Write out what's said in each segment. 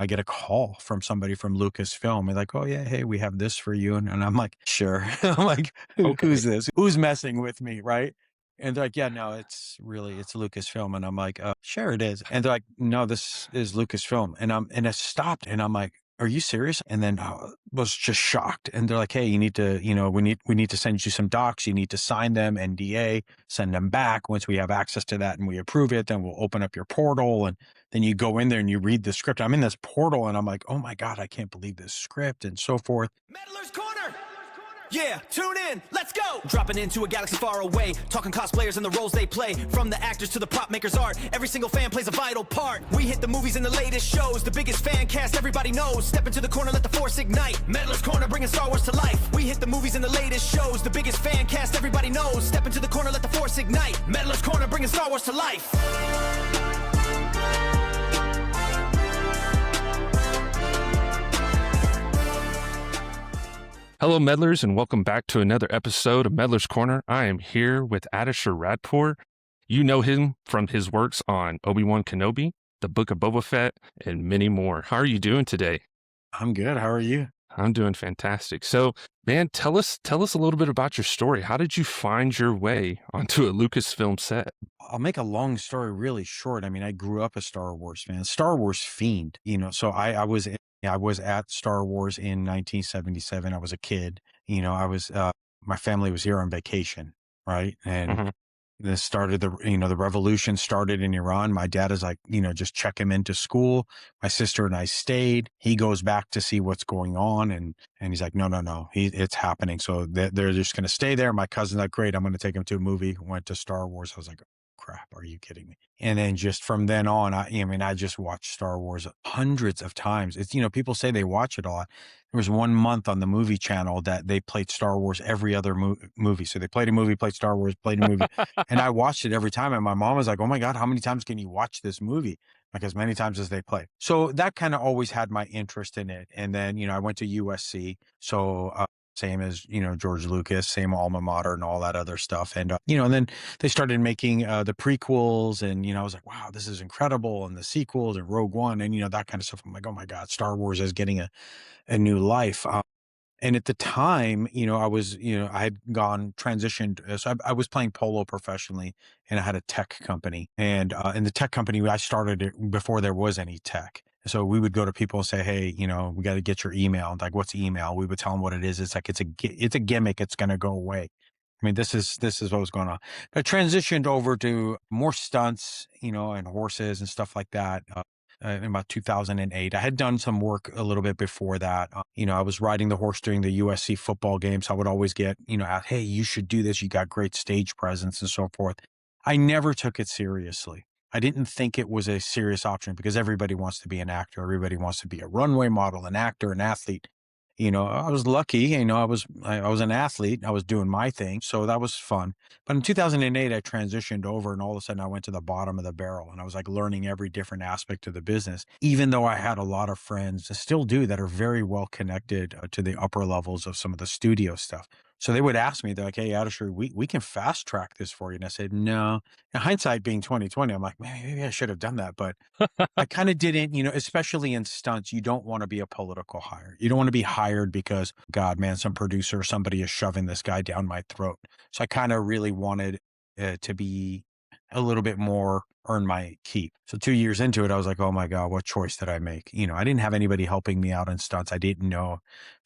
I get a call from somebody from Lucasfilm. They're like, "Oh yeah, hey, we have this for you," and I'm like, "Sure." I'm like, Okay. Who's this? Who's messing with me, right?" And they're like, "Yeah, no, it's Lucasfilm," and I'm like, "Sure, it is." And they're like, "No, this is Lucasfilm," and I stopped, and I'm like, "Are you serious?" And then was just shocked, and they're like, "Hey, you need to, we need to send you some docs. You need to sign them, NDA, send them back. Once we have access to that and we approve it, then we'll open up your portal and." Then you go in there and you read the script. I'm in this portal and I'm like, oh my God, I can't believe this script and so forth. Meddler's Corner! Yeah, tune in, let's go! Dropping into a galaxy far away, talking cosplayers and the roles they play. From the actors to the prop makers' art, every single fan plays a vital part. We hit the movies and the latest shows, the biggest fan cast everybody knows. Step into the corner, let the force ignite. Meddler's Corner, bringing Star Wars to life. We hit the movies and the latest shows, the biggest fan cast everybody knows. Step into the corner, let the force ignite. Meddler's Corner, bringing Star Wars to life. Hello, Meddlers, and welcome back to another episode of Meddler's Corner. I am here with Ardeshir Radpour. You know him from his works on Obi-Wan Kenobi, the Book of Boba Fett, and many more. How are you doing today? I'm good. How are you? I'm doing fantastic. So, man, tell us a little bit about your story. How did you find your way onto a Lucasfilm set? I'll make a long story really short. I mean, I grew up a Star Wars fan, Star Wars fiend, so I was at Star Wars in 1977. I was a kid, my family was here on vacation, right? And Mhm. this started the revolution started in Iran. My dad is like, just check him into school. My sister and I stayed. He goes back to see what's going on. And he's like, no, no, no, it's happening. So they're just going to stay there. My cousin's like, great. I'm going to take him to a movie. Went to Star Wars. I was like, crap, are you kidding me? And then just from then on, I just watched Star Wars hundreds of times. It's, people say they watch it a lot. There was 1 month on the movie channel that they played Star Wars every other movie. So they played a movie, played Star Wars, played a movie. And I watched it every time. And my mom was like, oh my God, how many times can you watch this movie? Like as many times as they play. So that kind of always had my interest in it. And then, I went to USC. So, same as, George Lucas, same alma mater and all that other stuff. And, and then they started making the prequels and, I was like, wow, this is incredible. And the sequels and Rogue One and, that kind of stuff. I'm like, oh my God, Star Wars is getting a new life. And at the time, I had transitioned. So I was playing polo professionally and I had a tech company. And in the tech company, I started it before there was any tech. So we would go to people and say, hey, we got to get your email. Like, what's email? We would tell them what it is. It's like, it's a gimmick. It's going to go away. I mean, this is what was going on. But I transitioned over to more stunts, and horses and stuff like that. In about 2008. I had done some work a little bit before that. I was riding the horse during the USC football games. I would always get, asked, hey, you should do this. You got great stage presence and so forth. I never took it seriously. I didn't think it was a serious option because everybody wants to be an actor. Everybody wants to be a runway model, an actor, an athlete. I was lucky, I was an athlete. I was doing my thing. So that was fun. But in 2008, I transitioned over and all of a sudden I went to the bottom of the barrel and I was like learning every different aspect of the business, even though I had a lot of friends, I still do, that are very well connected to the upper levels of some of the studio stuff. So they would ask me, they're like, hey, Ardeshir, we can fast track this for you. And I said, no. In hindsight being 2020, I'm like, man, maybe I should have done that. But I kind of didn't, especially in stunts, you don't want to be a political hire. You don't want to be hired because, God, man, some producer or somebody is shoving this guy down my throat. So I kind of really wanted to be a little bit more earn my keep. So 2 years into it, I was like, oh my God, what choice did I make? I didn't have anybody helping me out in stunts. I didn't know. In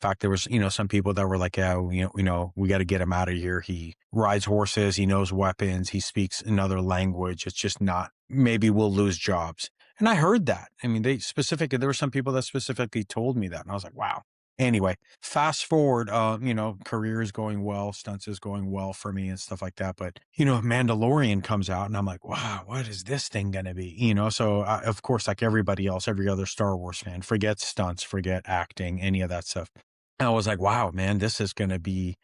fact, there was, some people that were like, yeah, we got to get him out of here. He rides horses. He knows weapons. He speaks another language. It's just not, maybe we'll lose jobs. And I heard that. I mean, there were some people that specifically told me that. And I was like, wow. Anyway, fast forward, career is going well, stunts is going well for me and stuff like that. But, Mandalorian comes out and I'm like, wow, what is this thing going to be? So of course, like everybody else, every other Star Wars fan, forget stunts, forget acting, any of that stuff. And I was like, wow, man, this is going to be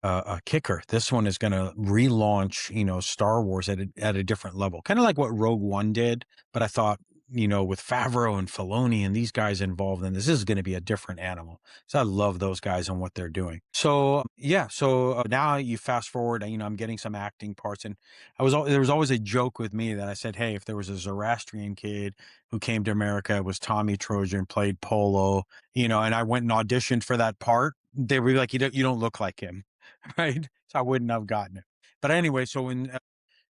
a kicker. This one is going to relaunch, Star Wars at a different level, kind of like what Rogue One did. But I thought with Favreau and Filoni and these guys involved in this is going to be a different animal. So I love those guys and what they're doing. So yeah, so now you fast forward, I'm getting some acting parts, and there was always a joke with me that I said, hey, if there was a Zoroastrian kid who came to America, it was Tommy Trojan, played Polo, and I went and auditioned for that part, they were like, you don't look like him, right? So I wouldn't have gotten it. But anyway, so when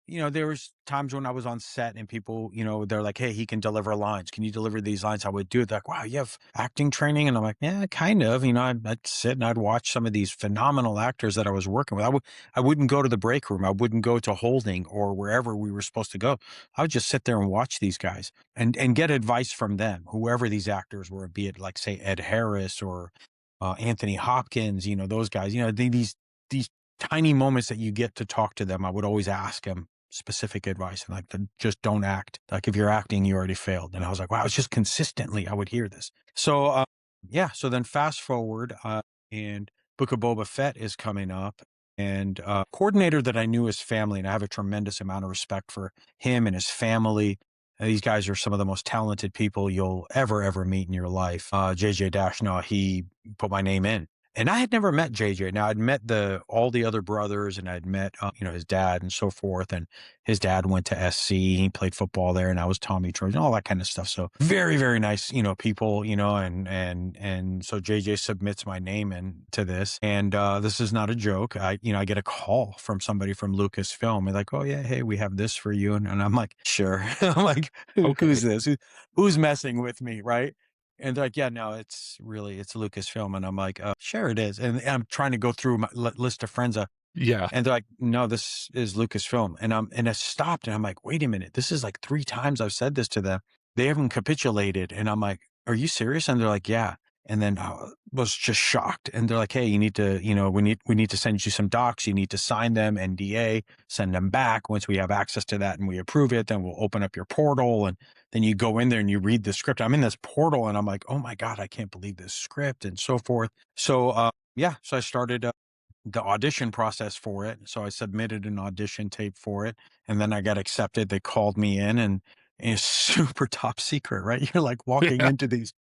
there was times when I was on set and people, they're like, hey, he can deliver lines. Can you deliver these lines? I would do it. They're like, wow, you have acting training? And I'm like, yeah, kind of. I'd sit and I'd watch some of these phenomenal actors that I was working with. I wouldn't go to the break room. I wouldn't go to holding or wherever we were supposed to go. I would just sit there and watch these guys and get advice from them, whoever these actors were, be it like, say, Ed Harris or Anthony Hopkins, those guys, these tiny moments that you get to talk to them. I would always ask them specific advice and like, just don't act. Like, if you're acting, you already failed. And I was like, wow, it's just consistently I would hear this. So yeah, so then fast forward, and Book of Boba Fett is coming up, and coordinator that I knew his family, and I have a tremendous amount of respect for him and his family. These guys are some of the most talented people you'll ever meet in your life. JJ Dashnaw, he put my name in. And I had never met JJ. Now, I'd met all the other brothers, and I'd met, his dad and so forth. And his dad went to SC. He played football there, and I was Tommy Trojan, all that kind of stuff. So very, very nice, people, and so JJ submits my name into this. And this is not a joke. I get a call from somebody from Lucasfilm. They're like, oh yeah, hey, we have this for you. And I'm like, sure. I'm like, who's this? Who's messing with me, right? And they're like, yeah, no, it's Lucasfilm. And I'm like, sure it is. And I'm trying to go through my list of friends. Yeah. And they're like, no, this is Lucasfilm. And I stopped and I'm like, wait a minute. This is like 3 times I've said this to them. They haven't capitulated. And I'm like, are you serious? And they're like, yeah. And then I was just shocked. And they're like, hey, you need to, we need to send you some docs. You need to sign them, NDA, send them back. Once we have access to that and we approve it, then we'll open up your portal. And then you go in there and you read the script. I'm in this portal and I'm like, oh my God, I can't believe this script and so forth. So, yeah, so I started the audition process for it. So I submitted an audition tape for it, and then I got accepted. They called me in, and it's super top secret, right? You're like walking Yeah. into these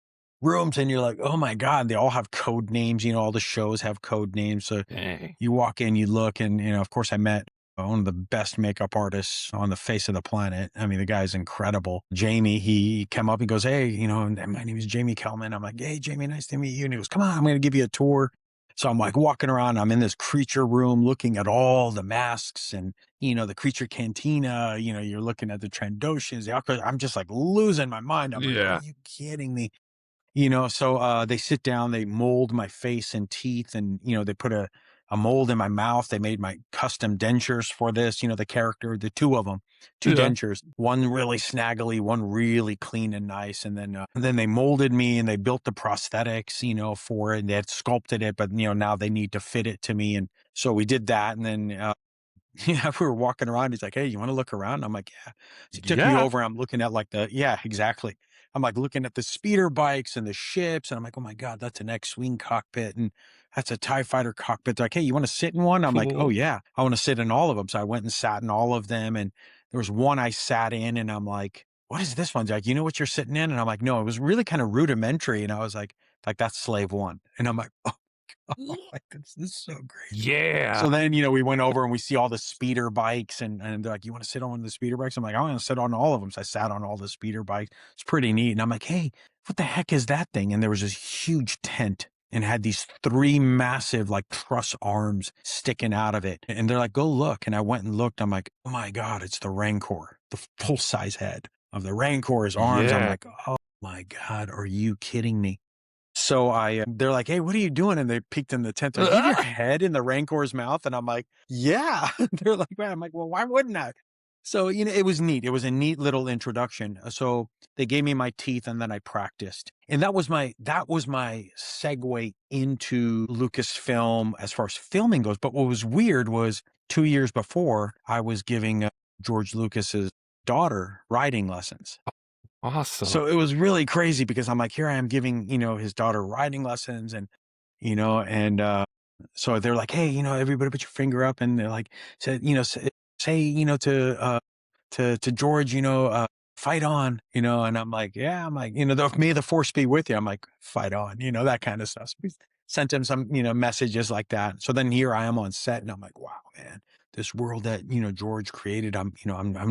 rooms and you're like, oh my God, they all have code names. All the shows have code names. So Dang. you walk in, you look, and, of course I met one of the best makeup artists on the face of the planet. I mean, the guy's incredible. Jamie, he came up and goes, hey, and my name is Jamie Kelman. I'm like, hey, Jamie, nice to meet you. And he goes, come on, I'm going to give you a tour. So I'm like walking around, I'm in this creature room looking at all the masks and, the creature cantina, you're looking at the Trandoshans. I'm just like losing my mind. I'm like, Yeah. are you kidding me? So they sit down, they mold my face and teeth, and, they put a mold in my mouth. They made my custom dentures for this, the character, the 2 of them, 2 Yeah. dentures, one really snaggly, one really clean and nice. And then they molded me and they built the prosthetics, for it. And they had sculpted it, but, now they need to fit it to me. And so we did that. And then, yeah, we were walking around. He's like, hey, you want to look around? I'm like, yeah. So he took me over. I'm looking at yeah, exactly. I'm like looking at the speeder bikes and the ships. And I'm like, oh my God, that's an X-Wing cockpit. And that's a TIE fighter cockpit. They're like, hey, you want to sit in one? I'm like, oh Cool. yeah, I want to sit in all of them. So I went and sat in all of them. And there was one I sat in and I'm like, what is this one? He's like, you know what you're sitting in? And I'm like, no, it was really kind of rudimentary. And I was like, that's Slave One. And I'm like, oh, like this is so great. Yeah. So then, we went over and we see all the speeder bikes and they're like, you want to sit on one of the speeder bikes? I'm like, I want to sit on all of them. So I sat on all the speeder bikes. It's pretty neat. And I'm like, hey, what the heck is that thing? And there was this huge tent and had these 3 massive like truss arms sticking out of it. And they're like, go look. And I went and looked. I'm like, oh my God, it's the Rancor, the full size head of the Rancor's arms. I'm Yeah. like, oh my God, are you kidding me? So they're like, hey, what are you doing? And they peeked in the tent. They're like, you have your head in the Rancor's mouth. And I'm like, yeah. They're like, man. I'm like, well, why wouldn't I? So, it was neat. It was a neat little introduction. So they gave me my teeth and then I practiced. And that was my segue into Lucasfilm as far as filming goes. But what was weird was 2 years before I was giving George Lucas's daughter riding lessons. Awesome. So it was really crazy because I'm like, here I am giving, his daughter riding lessons and, so they're like, hey, everybody put your finger up and they're like, say, to George, fight on, and I'm like, yeah, I'm like, may the force be with you. I'm like, fight on, that kind of stuff. So we sent him some, messages like that. So then here I am on set and I'm like, wow, man, this world that, George created, I'm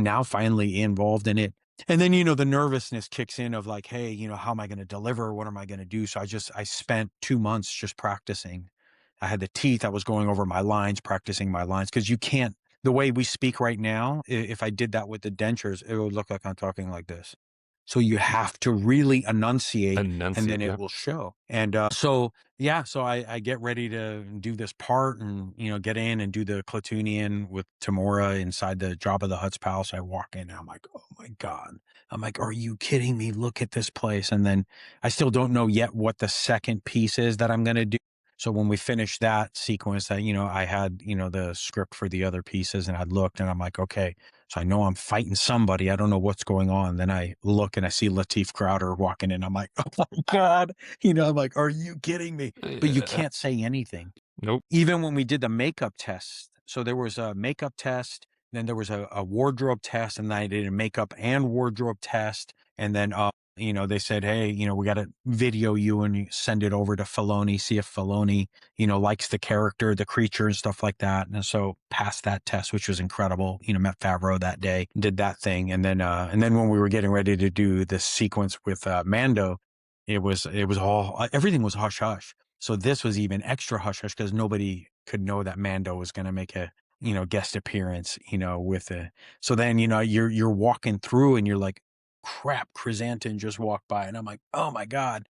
now finally involved in it. And then, the nervousness kicks in of like, hey, how am I going to deliver? What am I going to do? So I spent 2 months just practicing. I had the teeth. I was going over my lines, practicing my lines. Cause you can't, the way we speak right now, if I did that with the dentures, it would look like I'm talking like this. So you have to really enunciate and then Enunciate, it yeah. will show. And so I get ready to do this part and, get in and do the Clatoonian with Tamora inside the Jabba the Hutt's palace. I walk in and I'm like, oh my God. I'm like, are you kidding me? Look at this place. And then I still don't know yet what the second piece is that I'm going to do. So when we finished that sequence, I had, the script for the other pieces and I'd looked and I'm like, okay, so I know I'm fighting somebody. I don't know what's going on. Then I look and I see Lateef Crowder walking in. I'm like, oh my God, I'm like, are you kidding me? But you can't say anything. Nope. Even when we did the makeup test. So there was a makeup test, then there was a wardrobe test, and then I did a makeup and wardrobe test. And then, they said, hey, we got to video you and you send it over to Filoni, see if Filoni, likes the character, the creature and stuff like that. And so passed that test, which was incredible. Met Favreau that day, did that thing. And then when we were getting ready to do the sequence with Mando, it was all, everything was hush hush. So this was even extra hush hush because nobody could know that Mando was going to make a, guest appearance, with it. So then, you're walking through and you're like, crap, Chrysanthemum just walked by. And I'm like, oh my God.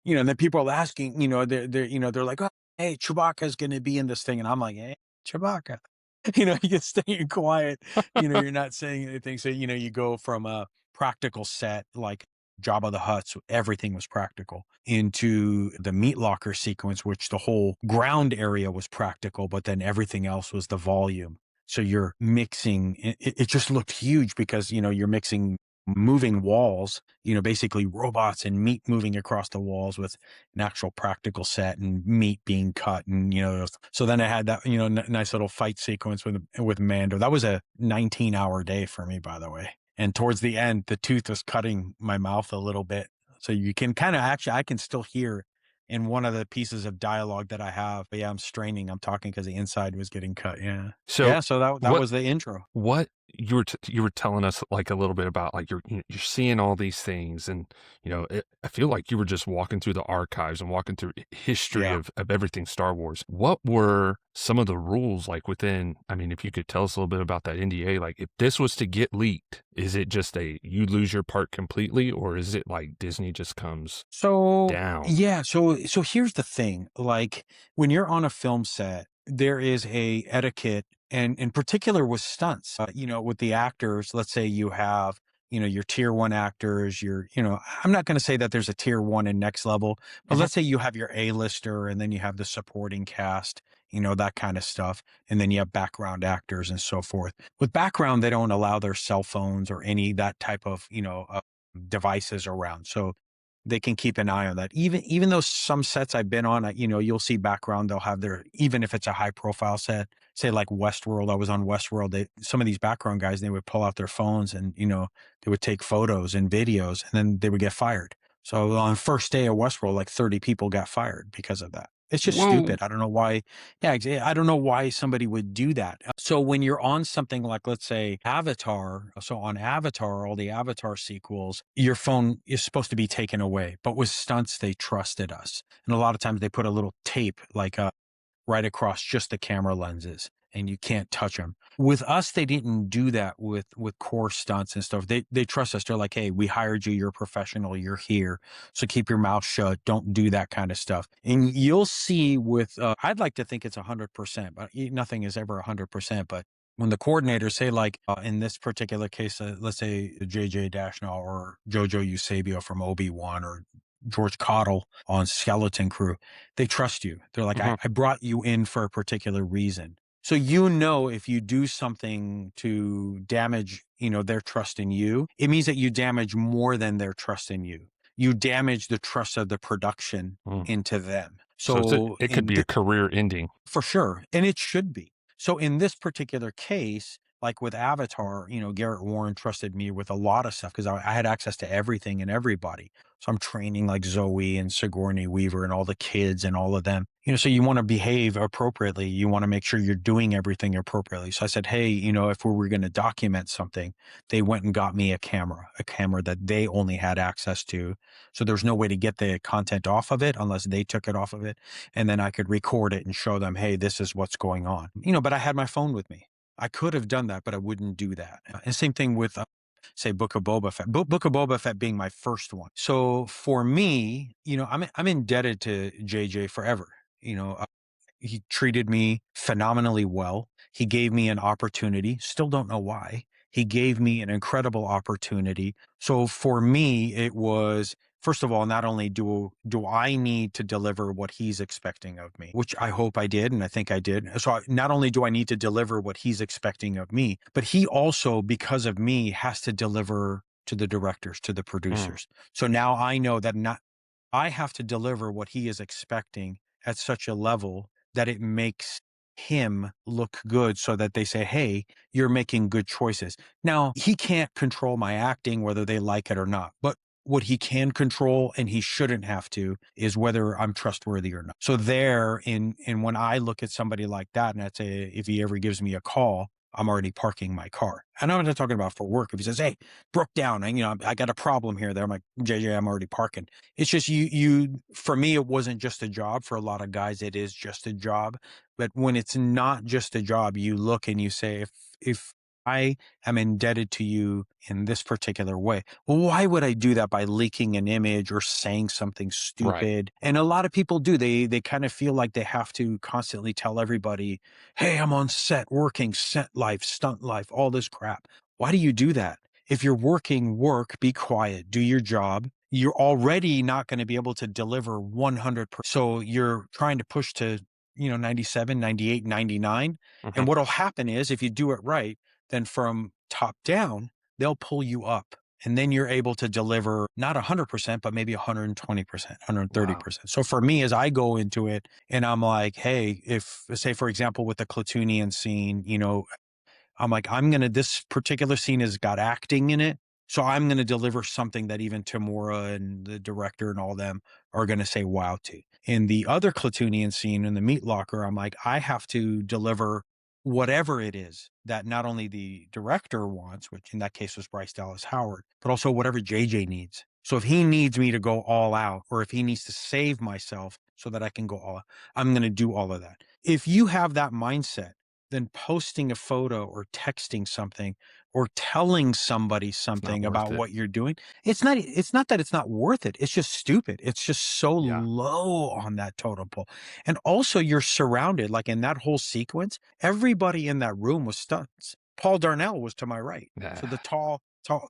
And then people are asking, they're like, oh, hey, Chewbacca's going to be in this thing. And I'm like, hey, Chewbacca, you're staying quiet, you're not saying anything. So, you go from a practical set, like Jabba the Hutt, so everything was practical, into the meat locker sequence, which the whole ground area was practical, but then everything else was the volume. So you're mixing, it just looked huge because, you're mixing moving walls, basically robots and meat moving across the walls with an actual practical set and meat being cut. And, so then I had that, nice little fight sequence with Mando. That was a 19-hour day for me, by the way. And towards the end, the tooth was cutting my mouth a little bit. So you can kind of I can still hear in one of the pieces of dialogue that I have, but yeah, I'm straining. I'm talking because the inside was getting cut. Yeah. So Yeah. So that what was the intro. what you were telling us like a little bit about like you're seeing all these things and I feel like you were just walking through the archives and walking through history Yeah. of everything Star Wars. What were some of the rules like within, I mean, if you could tell us a little bit about that NDA, like if this was to get leaked, is it just you lose your part completely, or is it like Disney just comes So down? yeah, so here's the thing. Like when you're on a film set, there is a etiquette, and in particular with stunts. With the actors, let's say you have, your tier one actors, I'm not going to say that there's a tier one and next level, but Mhm. let's say you have your A-lister and then you have the supporting cast, that kind of stuff. And then you have background actors and so forth. With background, they don't allow their cell phones or any that type of, devices around. So they can keep an eye on that. Even though some sets I've been on, you'll see background. They'll have even if it's a high profile set, say like Westworld. I was on Westworld. Some of these background guys, they would pull out their phones and, they would take photos and videos and then they would get fired. So on the first day of Westworld, like 30 people got fired because of that. It's just Whoa. stupid. I don't know why. Yeah, I don't know why somebody would do that. So when you're on something like, let's say Avatar, so on Avatar, all the Avatar sequels, your phone is supposed to be taken away. But with stunts, they trusted us. And a lot of times they put a little tape like right across just the camera lenses and you can't touch them. With us, they didn't do that with core stunts and stuff. They trust us. They're like, hey, we hired you. You're a professional. You're here. So keep your mouth shut. Don't do that kind of stuff. And you'll see with, I'd like to think it's 100%, but nothing is ever 100%. But when the coordinators say like, in this particular case, let's say JJ Dashnell or Jojo Eusebio from Obi-Wan or George Cottle on Skeleton Crew, they trust you. They're like, Mhm. I brought you in for a particular reason. So, if you do something to damage, their trust in you, it means that you damage more than their trust in you. You damage the trust of the production Mm. into them. So So, it could be a career ending. for sure. And it should be. So in this particular case, Like with Avatar, Garrett Warren trusted me with a lot of stuff because I had access to everything and everybody. So I'm training like Zoe and Sigourney Weaver and all the kids and all of them. So you want to behave appropriately. You want to make sure you're doing everything appropriately. So I said, hey, if we were going to document something, they went and got me a camera that they only had access to. So there's no way to get the content off of it unless they took it off of it. And then I could record it and show them, hey, this is what's going on. But I had my phone with me. I could have done that, but I wouldn't do that. And same thing with, say, Book of Boba Fett. Book of Boba Fett being my first one. So for me, I'm indebted to JJ forever. He treated me phenomenally well. He gave me an opportunity. Still don't know why. He gave me an incredible opportunity. So for me, it was, first of all, not only do I need to deliver what he's expecting of me, which I hope I did, and I think I did. So not only do I need to deliver what he's expecting of me, but he also, because of me, has to deliver to the directors, to the producers. So now I know that I have to deliver what he is expecting at such a level that it makes him look good so that they say, hey, you're making good choices. Now, he can't control my acting, whether they like it or not. But what he can control, and he shouldn't have to, is whether I'm trustworthy or not. So when I look at somebody like that, and I'd say, if he ever gives me a call, I'm already parking my car. And I'm not talking about for work. If he says, hey, broke down, and I got a problem here, there, I'm like, JJ, I'm already parking. It's just for me, it wasn't just a job. For a lot of guys, it is just a job. But when it's not just a job, you look and you say, if I am indebted to you in this particular way, well, why would I do that by leaking an image or saying something stupid? Right. And a lot of people do. They kind of feel like they have to constantly tell everybody, hey, I'm on set working, set life, stunt life, all this crap. Why do you do that? If you're working, work, be quiet, do your job. You're already not going to be able to deliver 100%. So you're trying to push to, 97, 98, 99. And what'll happen is, if you do it right, then from top down, they'll pull you up. And then you're able to deliver not 100%, but maybe 120%, 130%. Wow. So for me, as I go into it and I'm like, hey, if, say, for example, with the Clatoonian scene, I'm like, this particular scene has got acting in it. So I'm going to deliver something that even Tamora and the director and all them are going to say wow to. In the other Clatoonian scene in the meat locker, I'm like, I have to deliver whatever it is that not only the director wants, which in that case was Bryce Dallas Howard, but also whatever JJ needs. So if he needs me to go all out, or if he needs to save myself so that I can go all out, I'm going to do all of that. If you have that mindset, then posting a photo or texting something or telling somebody something about what you're doing, it's not that it's not worth it. It's just stupid. It's just so low on that totem pole. And also, you're surrounded, like in that whole sequence, everybody in that room was stunts. Paul Darnell was to my right. So the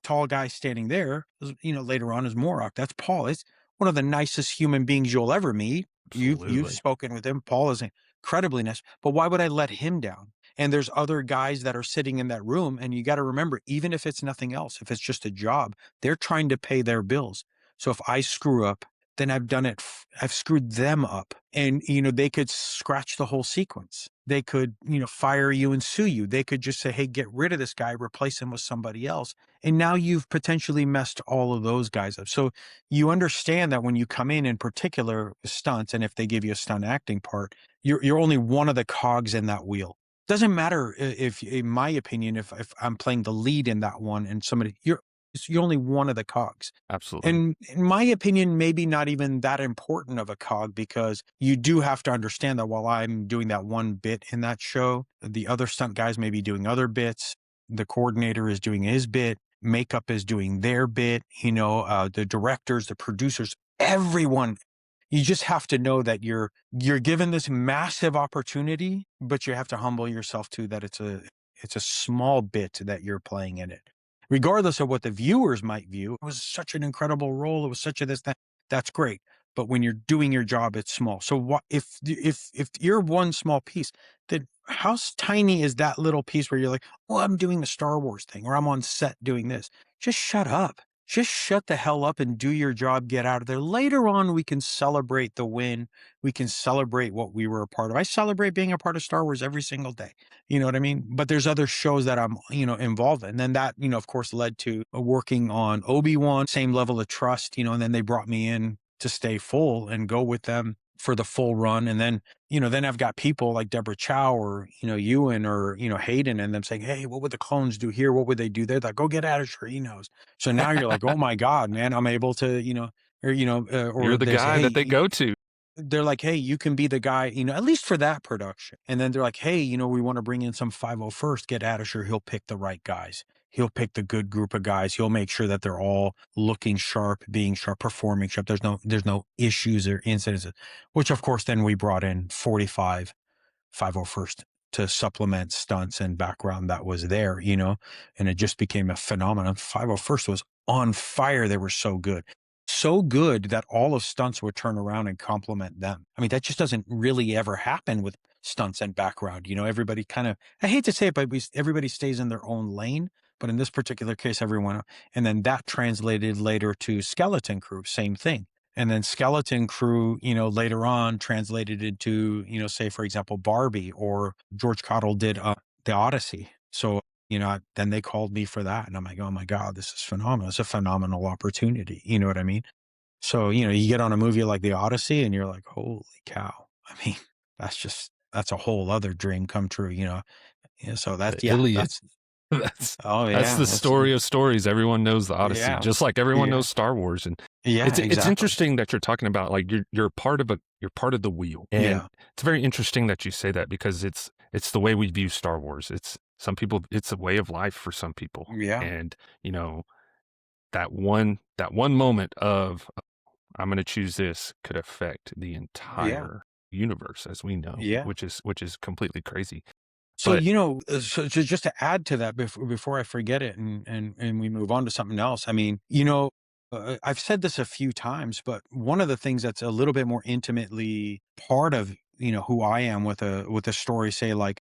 tall guy standing there, later on is Morok. That's Paul. It's one of the nicest human beings you'll ever meet. You've spoken with him. Paul is incredibly nice, but why would I let him down? And there's other guys that are sitting in that room, and you got to remember, even if it's nothing else, if it's just a job, they're trying to pay their bills. So if I screw up, then I've screwed them up. And, they could scratch the whole sequence. They could, fire you and sue you. They could just say, hey, get rid of this guy, replace him with somebody else. And now you've potentially messed all of those guys up. So you understand that when you come in particular stunts, and if they give you a stunt acting part, you're only one of the cogs in that wheel. Doesn't matter if, in my opinion, if I'm playing the lead in that one and you're only one of the cogs. Absolutely. And in my opinion, maybe not even that important of a cog, because you do have to understand that while I'm doing that one bit in that show, the other stunt guys may be doing other bits. The coordinator is doing his bit. Makeup is doing their bit. The directors, the producers, everyone. You just have to know that you're given this massive opportunity, but you have to humble yourself too, that it's a small bit that you're playing in it. Regardless of what the viewers might view, it was such an incredible role. It was such a this, that. That's great. But when you're doing your job, it's small. So what if you're one small piece, then how tiny is that little piece where you're like, well, I'm doing the Star Wars thing, or I'm on set doing this? Just shut up. just shut the hell up and do your job, get out of there. Later on, we can celebrate the win. We can celebrate what we were a part of. I celebrate being a part of Star Wars every single day. You know what I mean? But there's other shows that I'm, involved in. And then that, of course, led to working on Obi-Wan, same level of trust, and then they brought me in to stay full and go with them for the full run. And then, then I've got people like Deborah Chow or, Ewan or, Hayden and them saying, hey, what would the clones do here? What would they do there? Like, go get Ardeshir, he knows. So now you're like, oh my God, man, I'm able to, or You're the they say, guy that they hey, go to. they're like, hey, you can be the guy, at least for that production. And then they're like, hey, we want to bring in some 501st, get Ardeshir. He'll pick the right guys. He'll pick the good group of guys. He'll make sure that they're all looking sharp, being sharp, performing sharp. There's no issues or incidences, which of course, then we brought in 45 501st to supplement stunts and background that was there, and it just became a phenomenon. 501st was on fire. They were so good. So good that all of stunts would turn around and compliment them. I mean, that just doesn't really ever happen with stunts and background. Everybody kind of, I hate to say it, but everybody stays in their own lane. But in this particular case, everyone, and then that translated later to skeleton crew, same thing. And then skeleton crew, later on translated into, say, for example, Barbie or George Cottle did the Odyssey. So, then they called me for that. And I'm like, oh my God, this is phenomenal. It's a phenomenal opportunity. You know what I mean? So, you get on a movie like the Odyssey and you're like, holy cow. I mean, that's a whole other dream come true, Yeah, so that's, The yeah, Iliad. that's, Oh, yeah. That's the story of stories. Everyone knows the Odyssey, yeah, just like everyone yeah. knows Star Wars. And Yeah, it's exactly. interesting that you're talking about like you're part of the wheel. And Yeah. it's very interesting that you say that because it's the way we view Star Wars. It's a way of life for some people. Yeah. And that one moment of I'm going to choose this could affect the entire universe as we know, Yeah. which is completely crazy. So, But so just to add to that before I forget it and we move on to something else. I mean, I've said this a few times, but one of the things that's a little bit more intimately part of, who I am with a story, say like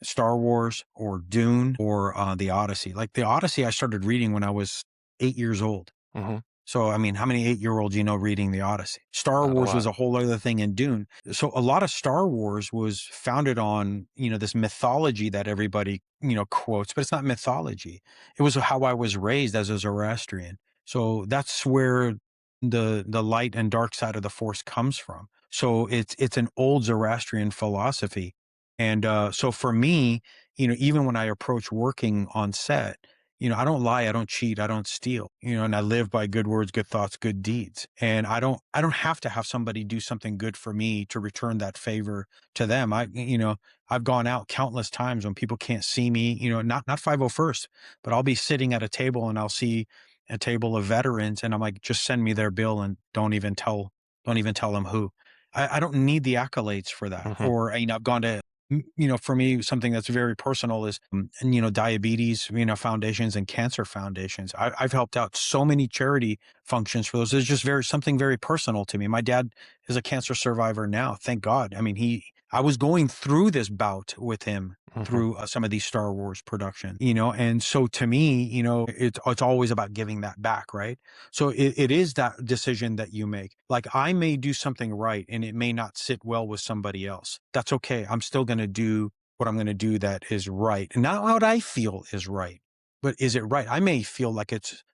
Star Wars or Dune or the Odyssey. Like the Odyssey, I started reading when I was 8 years old. mhm, So, I mean, how many 8-year-olds reading the Odyssey? Star not a Wars was lot. a whole other thing in Dune. So a lot of Star Wars was founded on, this mythology that everybody, quotes, but it's not mythology. It was how I was raised as a Zoroastrian. So that's where the light and dark side of the Force comes from. So it's an old Zoroastrian philosophy. And so for me, even when I approach working on set, I don't lie, I don't cheat, I don't steal, and I live by good words, good thoughts, good deeds. And I don't have to have somebody do something good for me to return that favor to them. I've gone out countless times when people can't see me, not 501st, but I'll be sitting at a table and I'll see a table of veterans and I'm like, just send me their bill and don't even tell them who. I don't need the accolades for that. Mhm. Or, I've gone to for me, something that's very personal is, diabetes, foundations and cancer foundations. I've helped out so many charity functions for those. It's just something very personal to me. My dad is a cancer survivor now. Thank God. I mean, I was going through this bout with him Mhm. through some of these Star Wars productions, and so to me, it's always about giving that back. Right. So it is that decision that you make. Like I may do something right and it may not sit well with somebody else. That's okay. I'm still going to do what I'm going to do that is right. And not what I feel is right, but is it right? I may feel like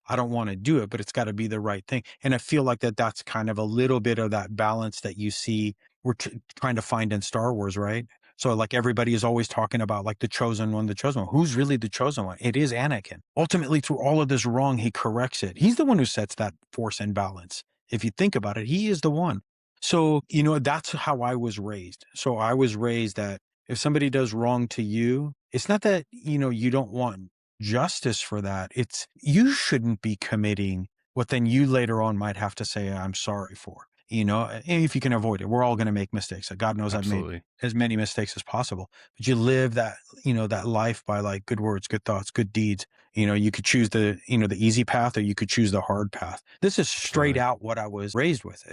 I don't want to do it, but it's got to be the right thing. And I feel like that's kind of a little bit of that balance that you see we're trying to find in Star Wars, right? So like everybody is always talking about like the chosen one. Who's really the chosen one? It is Anakin. Ultimately, through all of this wrong, he corrects it. He's the one who sets that force in balance. If you think about it, he is the one. So, that's how I was raised. So I was raised that if somebody does wrong to you, it's not that, you don't want justice for that. It's you shouldn't be committing what then you later on might have to say, I'm sorry for. If you can avoid it, we're all going to make mistakes. God knows I've made Absolutely. as many mistakes as possible, but you live that, that life by like good words, good thoughts, good deeds. You could choose the easy path or you could choose the hard path. This is straight Absolutely. out what I was raised with,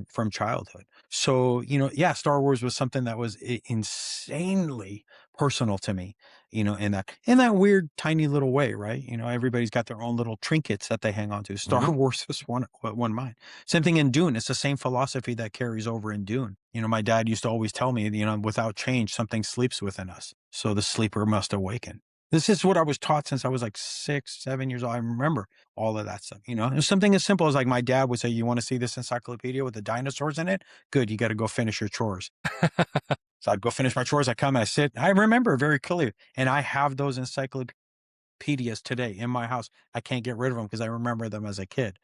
from childhood. So, yeah, Star Wars was something that was insanely personal to me, in that weird, tiny little way, right? Everybody's got their own little trinkets that they hang on to. Star Wars was one mine. Same thing in Dune. It's the same philosophy that carries over in Dune. My dad used to always tell me, without change, something sleeps within us. So the sleeper must awaken. This is what I was taught since I was like 6, 7 years old. I remember all of that stuff. It's something as simple as like my dad would say, you want to see this encyclopedia with the dinosaurs in it? Good. You got to go finish your chores. So I'd go finish my chores. I come and I sit. I remember very clearly. And I have those encyclopedias today in my house. I can't get rid of them because I remember them as a kid.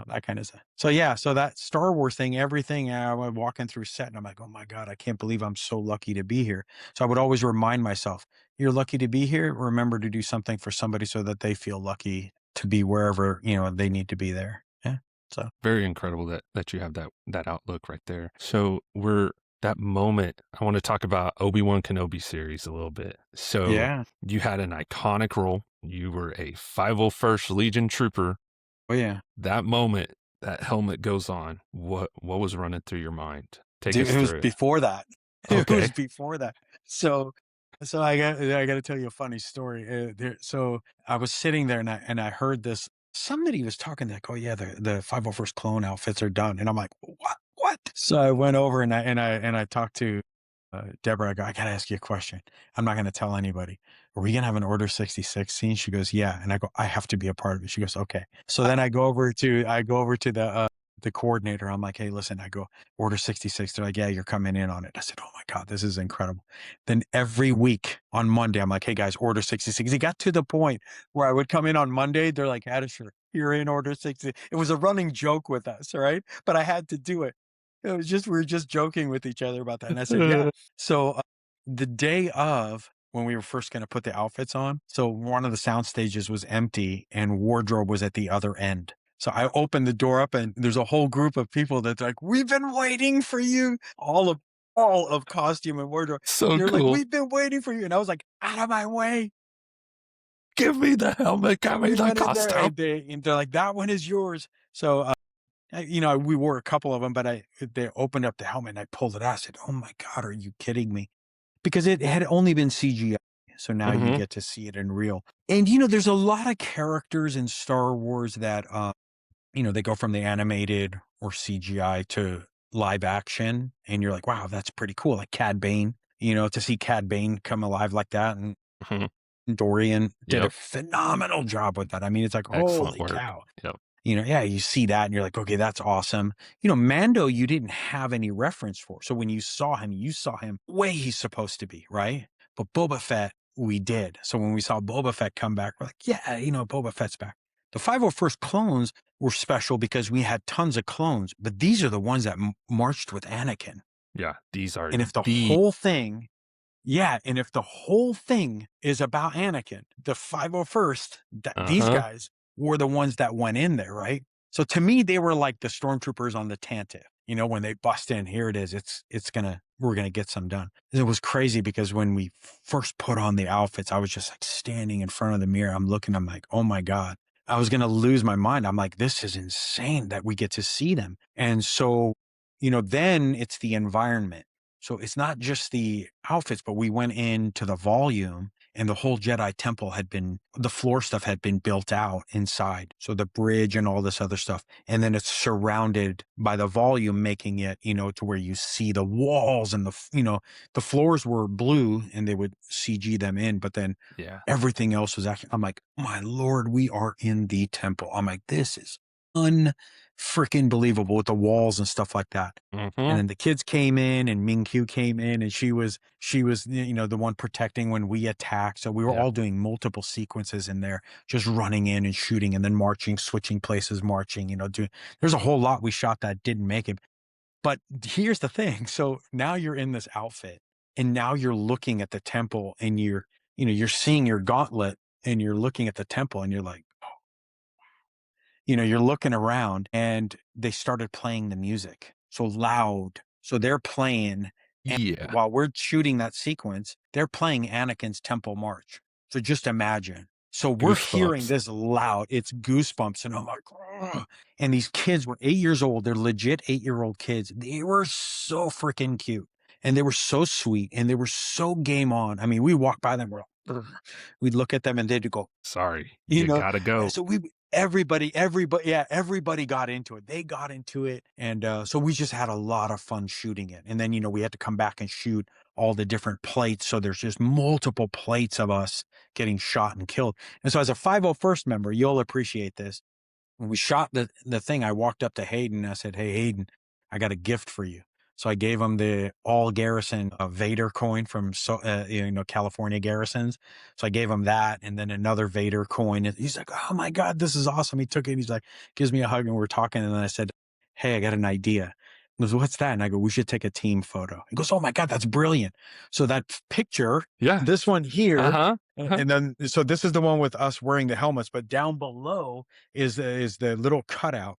That kind of stuff. So yeah, so that Star Wars thing, everything, I was walking through set and I'm like, oh my God, I can't believe I'm so lucky to be here. So I would always remind myself, you're lucky to be here. Remember to do something for somebody so that they feel lucky to be wherever, they need to be there. Yeah. So very incredible that you have that outlook right there. So that moment, I want to talk about Obi-Wan Kenobi series a little bit. So yeah. You had an iconic role. You were a 501st Legion trooper. Oh yeah. That moment, that helmet goes on. What was running through your mind? Take Dude, us it was through it. before that. It Okay. was before that. So I got to tell you a funny story. So I was sitting there and I heard this. Somebody was talking like, oh yeah, the 501st clone outfits are done, and I'm like, what? So I went over and I talked to Deborah. I go, I gotta ask you a question. I'm not gonna tell anybody. Are we gonna have an Order 66 scene? She goes, yeah. And I go, I have to be a part of it. She goes, okay. So then I go over to the coordinator. I'm like, hey, listen, I go, Order 66. They're like, yeah, you're coming in on it. I said, oh my God, this is incredible. Then every week on Monday, I'm like, hey guys, Order 66. It got to the point where I would come in on Monday. They're like, Ardeshir, you're in Order 66. It was a running joke with us, right? But I had to do it. It was just, we were just joking with each other about that. And I said, yeah. So the day of when we were first going to put the outfits on, so one of the sound stages was empty and wardrobe was at the other end. So I opened the door up and there's a whole group of people that's like, we've been waiting for you. All of costume and wardrobe. So They're cool. like, we've been waiting for you. And I was like, out of my way. Give me the helmet. Give me the costume. And they're like, that one is yours. So, we wore a couple of them, but they opened up the helmet and I pulled it out. I said, oh my God, are you kidding me? Because it had only been CGI. So now you get to see it in real. And, there's a lot of characters in Star Wars that, they go from the animated or CGI to live action. And you're like, wow, that's pretty cool. Like Cad Bane, to see Cad Bane come alive like that. And Dorian did a phenomenal job with that. I mean, it's like, excellent holy work. cow. Yep. You see that and you're like, okay, that's awesome. Mando, you didn't have any reference for. So when you saw him way he's supposed to be, right? But Boba Fett, we did. So when we saw Boba Fett come back, we're like, yeah, Boba Fett's back. The 501st clones were special because we had tons of clones, but these are the ones that marched with Anakin. Yeah, these are. And if the whole thing is about Anakin, the 501st, these guys were the ones that went in there, right? So to me, they were like the stormtroopers on the Tantive. When they bust in, here it is. We're gonna get some done. And it was crazy because when we first put on the outfits, I was just like standing in front of the mirror. I'm like, oh my God. I was gonna lose my mind. I'm like, this is insane that we get to see them. And so, then it's the environment. So it's not just the outfits, but we went into the volume and the whole Jedi temple the floor stuff had been built out inside. So the bridge and all this other stuff. And then it's surrounded by the volume, making it, to where you see the walls and the floors were blue and they would CG them in, but then everything else was actually, I'm like, my Lord, we are in the temple. I'm like, this is unfreaking believable with the walls and stuff like that. And then the kids came in and Ming Q came in and she was, the one protecting when we attacked. So we were all doing multiple sequences in there, just running in and shooting and then marching, switching places, marching, there's a whole lot we shot that didn't make it. But here's the thing. So now you're in this outfit and now you're looking at the temple and you're seeing your gauntlet and you're looking at the temple and you're like, you're looking around and they started playing the music so loud. So they're playing. And while we're shooting that sequence, they're playing Anakin's Temple March. So just imagine. So we're hearing this loud. It's goosebumps. And I'm like, ugh. And these kids were 8 years old. They're legit 8-year-old kids. They were so freaking cute. And they were so sweet. And they were so game on. I mean, we walked by them. We're like, we'd look at them and they'd go, Sorry, you you know, gotta go. so everybody got into it. They got into it. And so we just had a lot of fun shooting it. And then, we had to come back and shoot all the different plates. So there's just multiple plates of us getting shot and killed. And so as a 501st member, you'll appreciate this. When we shot the thing, I walked up to Hayden and I said, "Hey, Hayden, I got a gift for you." So I gave him the all garrison Vader coin from California garrisons. So I gave him that, and then another Vader coin. And he's like, "Oh my God, this is awesome!" He took it. And he's like, gives me a hug, and we're talking. And then I said, "Hey, I got an idea." He goes, "What's that?" And I go, "We should take a team photo." He goes, "Oh my God, that's brilliant!" So that picture, Yeah. this one here, Uh-huh. and then so this is the one with us wearing the helmets, but down below is the little cutout.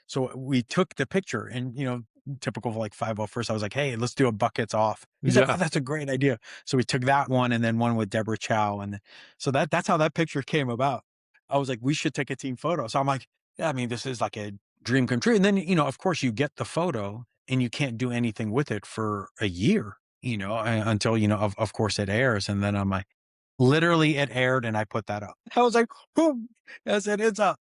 So we took the picture, and typical of like 501st, I was like, "Hey, let's do a buckets off." He's like, Yeah. "Oh, that's a great idea." So we took that one, and then one with Deborah Chow, and so that's how that picture came about. I was like, "We should take a team photo." So I'm like, "Yeah, I mean, this is like a dream come true." And then of course, you get the photo, and you can't do anything with it for a year, until of course it airs, and then I'm like, literally, it aired, and I put that up. I was like, "Boom!" I said, "It's up."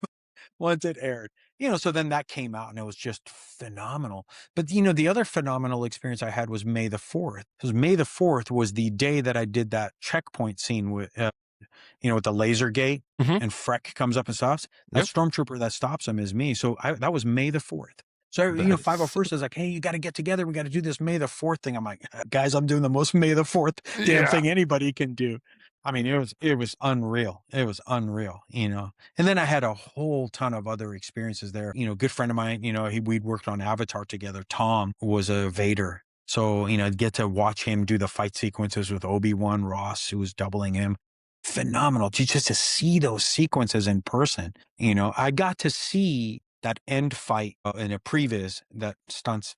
Once it aired. So then that came out and it was just phenomenal. But the other phenomenal experience I had was May the 4th. Because May the 4th was the day that I did that checkpoint scene with the laser gate, Mhm. and Freck comes up and stops. That Yep. stormtrooper that stops him is me. So that was May the 4th. So, That is 501st is like, "Hey, you got to get together. We got to do this May the 4th thing." I'm like, "Guys, I'm doing the most May the 4th damn Yeah. thing anybody can do." I mean, it was unreal. It was unreal. And then I had a whole ton of other experiences there. Good friend of mine, we'd worked on Avatar together. Tom was a Vader. So, I'd get to watch him do the fight sequences with Obi-Wan Ross, who was doubling him. Phenomenal just to see those sequences in person. I got to see that end fight in a previs, that stunts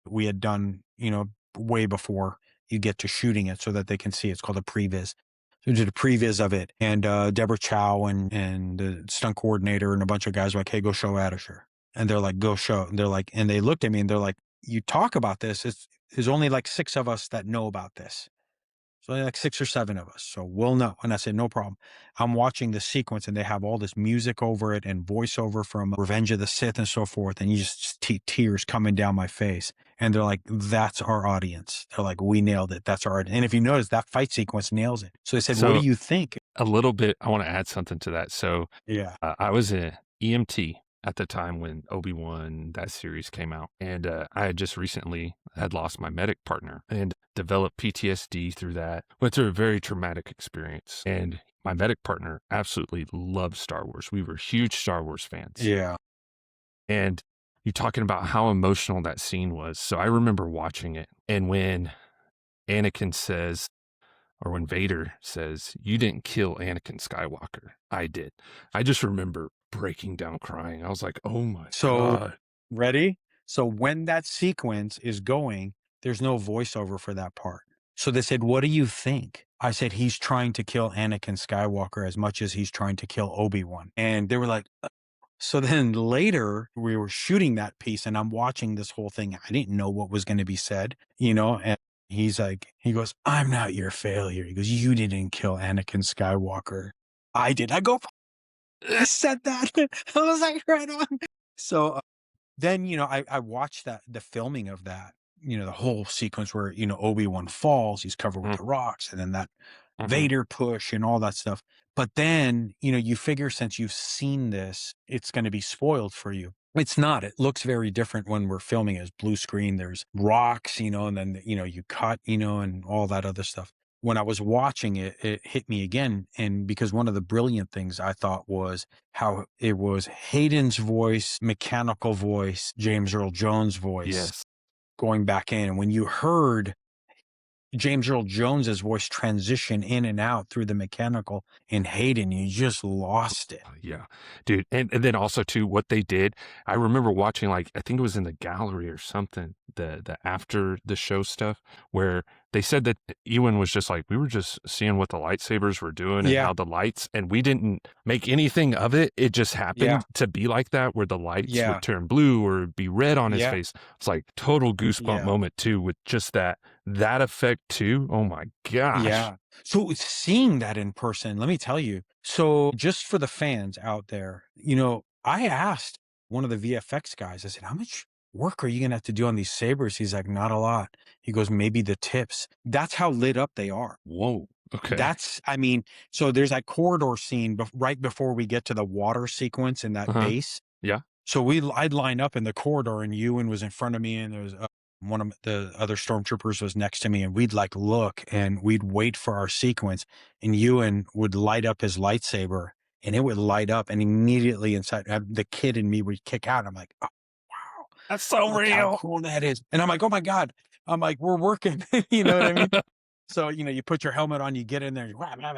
we had done, way before you get to shooting it so that they can see. It's called a previs. So we did a previs of it, and Deborah Chow and the stunt coordinator and a bunch of guys were like, "Hey, go show Ardeshir." And they're like, "Go show." And they're like, and they looked at me and they're like, "You talk about this. There's only like 6 of us that know about this. So like 6 or 7 of us. So we'll know." And I said, "No problem." I'm watching the sequence and they have all this music over it and voiceover from Revenge of the Sith and so forth. And you just tears coming down my face. And they're like, "That's our audience." They're like, "We nailed it. That's our audience." And if you notice, that fight sequence nails it. So they said, "What do So you think?" a little bit, I want to add something to that. So Yeah. I was an EMT at the time when Obi-Wan, that series came out. And I had just recently had lost my medic partner and developed PTSD through that. Went through a very traumatic experience. And my medic partner absolutely loved Star Wars. We were huge Star Wars fans. Yeah. And you're talking about how emotional that scene was. So I remember watching it. And when Anakin says, or when Vader says, "You didn't kill Anakin Skywalker, I did." I just remember breaking down crying. I was like, "Oh my So God." ready? So when that sequence is going, there's no voiceover for that part. So they said, "What do you think?" I said, "He's trying to kill Anakin Skywalker as much as he's trying to kill Obi-Wan." And they were like, so then later we were shooting that piece and I'm watching this whole thing. I didn't know what was going to be said, and he goes, "I'm not your failure." He goes, "You didn't kill Anakin Skywalker. I did." I go, "I said that." I was like, right on. So then, I watched the filming of that, the whole sequence where, Obi-Wan falls, he's covered with Mm, the rocks, and then that mhm. Vader push and all that stuff. But then, you figure since you've seen this, it's going to be spoiled for you. It's not. It looks very different when we're filming it. It's blue screen. There's rocks, and then, you cut, and all that other stuff. When I was watching it, it hit me again. And because one of the brilliant things I thought was how it was Hayden's voice, mechanical voice, James Earl Jones' voice Yes. going back in. And when you heard James Earl Jones's voice transition in and out through the mechanical in Hayden, you just lost it. Yeah, dude. And then also too, what they did, I remember watching, like, I think it was in the gallery or something, the after the show stuff, where they said that Ewan was just like, we were just seeing what the lightsabers were doing and Yeah. how the lights, and we didn't make anything of it. It just happened to be like that, where the lights would turn blue or be red on his face. It's like total goosebump moment too, with just that effect too. Oh my gosh. Yeah. So seeing that in person, let me tell you. So just for the fans out there, I asked one of the VFX guys, I said, how much work are you going to have to do on these sabers? He's like, not a lot. He goes, maybe the tips. That's how lit up they are. Whoa. Okay. So there's that corridor scene right before we get to the water sequence in that base. Yeah. So I'd line up in the corridor, and Ewan was in front of me, and there was one of the other stormtroopers was next to me, and we'd like look and we'd wait for our sequence, and Ewan would light up his lightsaber, and it would light up, and immediately inside the kid in me would kick out. I'm like, oh, wow, that's so real. How cool that is. And I'm like, oh my God. I'm like, we're working. You know what I mean? So, you put your helmet on, you get in there,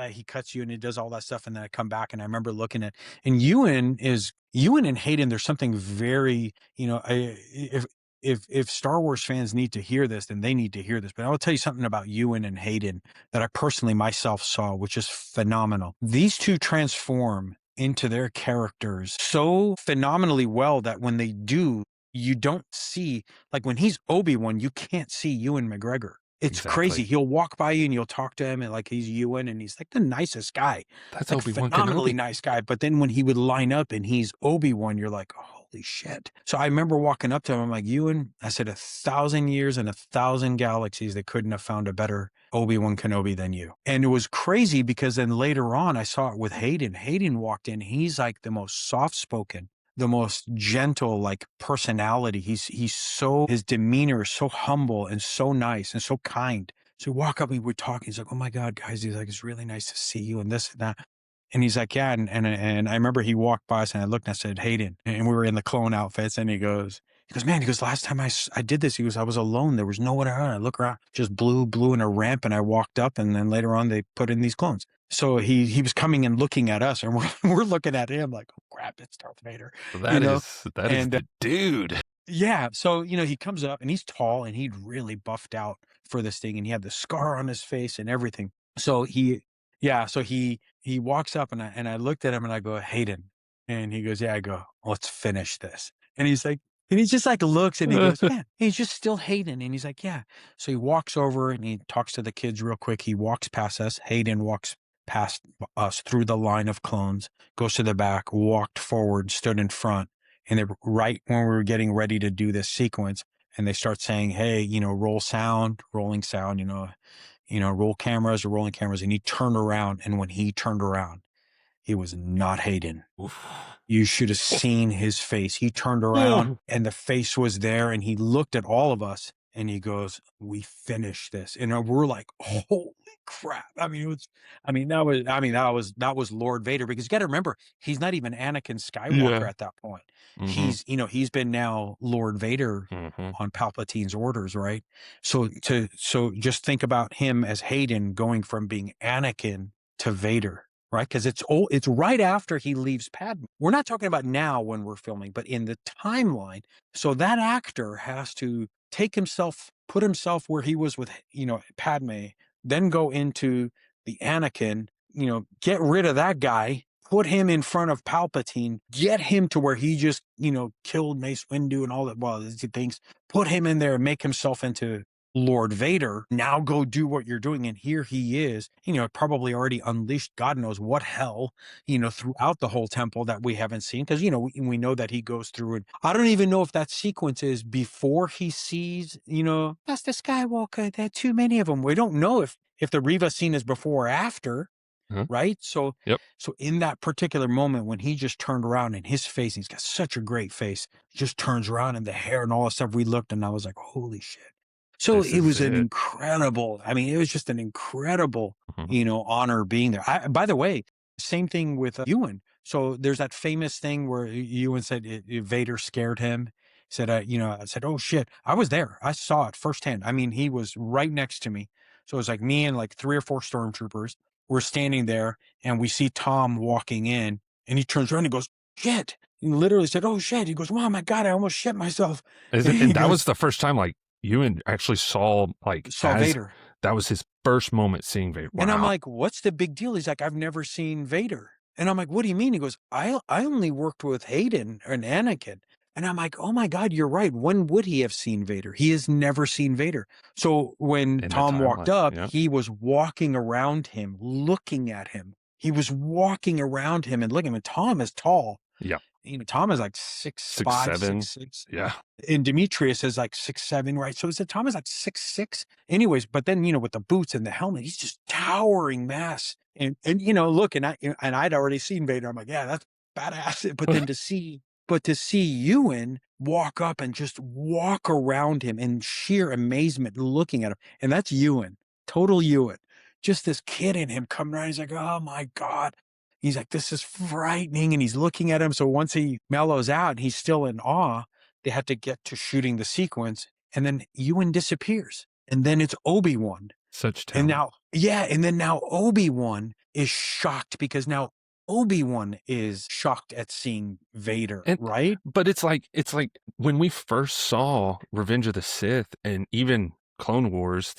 he cuts you and he does all that stuff. And then I come back and I remember looking at, and Ewan and Hayden, there's something very, if Star Wars fans need to hear this, then they need to hear this. But I will tell you something about Ewan and Hayden that I personally myself saw, which is phenomenal. These two transform into their characters so phenomenally well that when they do, you don't see, like when he's Obi-Wan, you can't see Ewan McGregor. It's crazy. He'll walk by you and you'll talk to him and like he's Ewan and he's like the nicest guy. That's like Obi-Wan phenomenally Kenobi. Nice guy. But then when he would line up and he's Obi-Wan, you're like, holy shit. So I remember walking up to him. I'm like, Ewan, I said 1,000 years and 1,000 galaxies, they couldn't have found a better Obi-Wan Kenobi than you. And it was crazy because then later on I saw it with Hayden. Hayden walked in. He's like the most soft-spoken, the most gentle, like personality. His demeanor is so humble and so nice and so kind. So we walk up and we're talking. He's like, oh my God, guys. He's like, it's really nice to see you and this and that. And he's like, yeah. And I remember he walked by us and I looked and I said, Hayden, and we were in the clone outfits. And he goes, man, last time I did this, he goes, I was alone. There was no one around. I look around, just blue in a ramp. And I walked up and then later on they put in these clones. So he was coming and looking at us and we're looking at him like, oh crap, it's Darth Vader. That is the dude. Yeah. So, he comes up and he's tall and he'd really buffed out for this thing and he had the scar on his face and everything. So he walks up and I looked at him and I go, Hayden. And he goes, yeah. I go, let's finish this. And he's like, and he just like looks and he goes, yeah, he's just still Hayden. And he's like, yeah. So he walks over and he talks to the kids real quick. He walks past us. Hayden walks past us through the line of clones, goes to the back, walked forward, stood in front. And they right when we were getting ready to do this sequence and they start saying, hey, roll sound, rolling sound, roll cameras or rolling cameras. And he turned around. And when he turned around, it was not Hayden. Oof. You should have seen his face. He turned around and the face was there and he looked at all of us and he goes, we finished this. And we're like, holy crap. That was Lord Vader, because you got to remember, he's not even Anakin Skywalker at that point. Mm-hmm. He's been now Lord Vader on Palpatine's orders, right? So just think about him as Hayden going from being Anakin to Vader. Right, because it's right after he leaves Padme. We're not talking about now when we're filming, but in the timeline. So that actor has to put himself where he was with Padme, then go into the Anakin. Get rid of that guy, put him in front of Palpatine, get him to where he just killed Mace Windu and all that. Well, these things. Put him in there and make himself into Lord Vader. Now go do what you're doing. And here he is, probably already unleashed God knows what hell, throughout the whole temple that we haven't seen. Because, we know that he goes through and I don't even know if that sequence is before he sees, Master Skywalker. There are too many of them. We don't know if the Reva scene is before or after. Right. So, So in that particular moment when he just turned around and his face, he's got such a great face, just turns around and the hair and all the stuff, we looked and I was like, holy shit. So it was an incredible, it was just an incredible, honor being there. By the way, same thing with Ewan. So there's that famous thing where Ewan said Vader scared him. He said, I said, oh shit, I was there. I saw it firsthand. He was right next to me. So it was like me and like 3 or 4 stormtroopers. We're standing there and we see Tom walking in and he turns around and goes, shit. He literally said, oh shit. He goes, oh my God, I almost shit myself. And that was the first time like Ewan actually saw Vader. that was his first moment seeing Vader. Wow. And I'm like, what's the big deal? He's like, I've never seen Vader. And I'm like, what do you mean? He goes, I only worked with Hayden and Anakin. And I'm like, oh my God, you're right. When would he have seen Vader? He has never seen Vader. So when In the Tom walked timeline, up, yeah. he was walking around him, looking at him. He was walking around him and looking at him. And Tom is tall. Yeah. You know, Tom is like 6'5", 6'6". Yeah. And Demetrius is like 6'7", right? So Tom is like 6'6". Anyways, but then, you know, with the boots and the helmet, he's just towering mass. And you know, look, and I'd already seen Vader. I'm like, yeah, that's badass. But then to see Ewan walk up and just walk around him in sheer amazement, looking at him, and that's Ewan, total Ewan. Just this kid in him coming around. He's like, oh my God. He's like, this is frightening. And he's looking at him. So once he mellows out and he's still in awe, they have to get to shooting the sequence. And then Ewan disappears. And then it's Obi-Wan. Such talent. And now Obi-Wan is shocked because now Obi-Wan is shocked at seeing Vader, right? But it's like when we first saw Revenge of the Sith and even Clone Wars,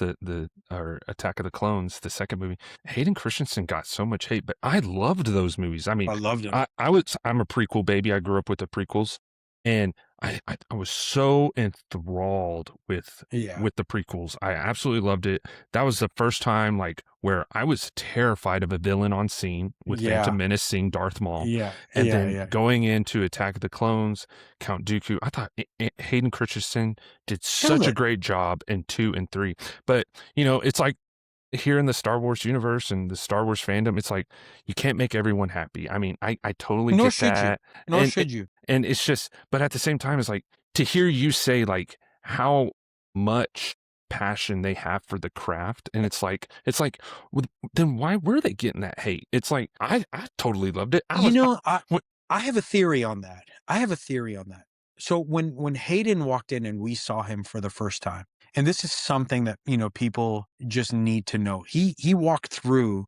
or Attack of the Clones, the second movie, Hayden Christensen got so much hate, but I loved those movies. I mean, I loved them. I'm a prequel baby. I grew up with the prequels, and I was so enthralled with the prequels. I absolutely loved it. That was the first time where I was terrified of a villain on scene with Phantom Menace, seeing Darth Maul. And then going into Attack of the Clones, Count Dooku, I thought Hayden Christensen did such a great job in 2 and 3. But, you know, it's like here in the Star Wars universe and the Star Wars fandom, it's like you can't make everyone happy. I mean, I totally get that. Nor should you. And it's just, but at the same time, it's like to hear you say how much passion they have for the craft, and it's like then why were they getting that hate? It's like I totally loved it. I have a theory on that. So when Hayden walked in and we saw him for the first time, and this is something that, you know, people just need to know. He walked through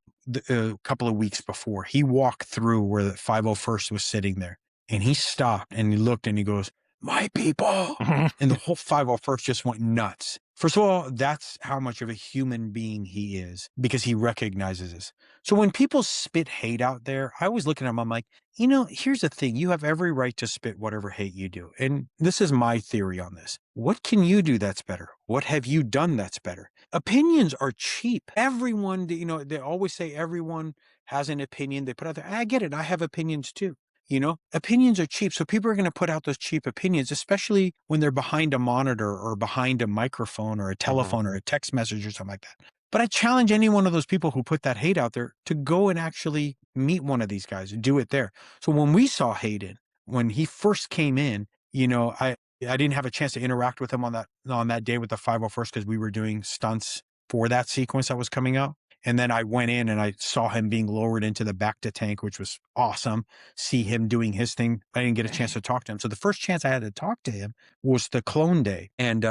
a couple of weeks before. He walked through where the 501st was sitting there, and he stopped and he looked and he goes, "My people," and the whole 501st just went nuts. First of all, that's how much of a human being he is, because he recognizes this. So when people spit hate out there, I always look at him, I'm like, you know, here's the thing. You have every right to spit whatever hate you do. And this is my theory on this. What can you do that's better? What have you done that's better? Opinions are cheap. Everyone, you know, they always say everyone has an opinion they put out there. I get it. I have opinions too. You know, opinions are cheap. So people are going to put out those cheap opinions, especially when they're behind a monitor or behind a microphone or a telephone or a text message or something like that. But I challenge any one of those people who put that hate out there to go and actually meet one of these guys and do it there. So when we saw Hayden, when he first came in, you know, I didn't have a chance to interact with him on that day with the 501st because we were doing stunts for that sequence that was coming out. And then I went in and I saw him being lowered into the Bacta tank, which was awesome. See him doing his thing. I didn't get a chance to talk to him. So the first chance I had to talk to him was the Clone Day. And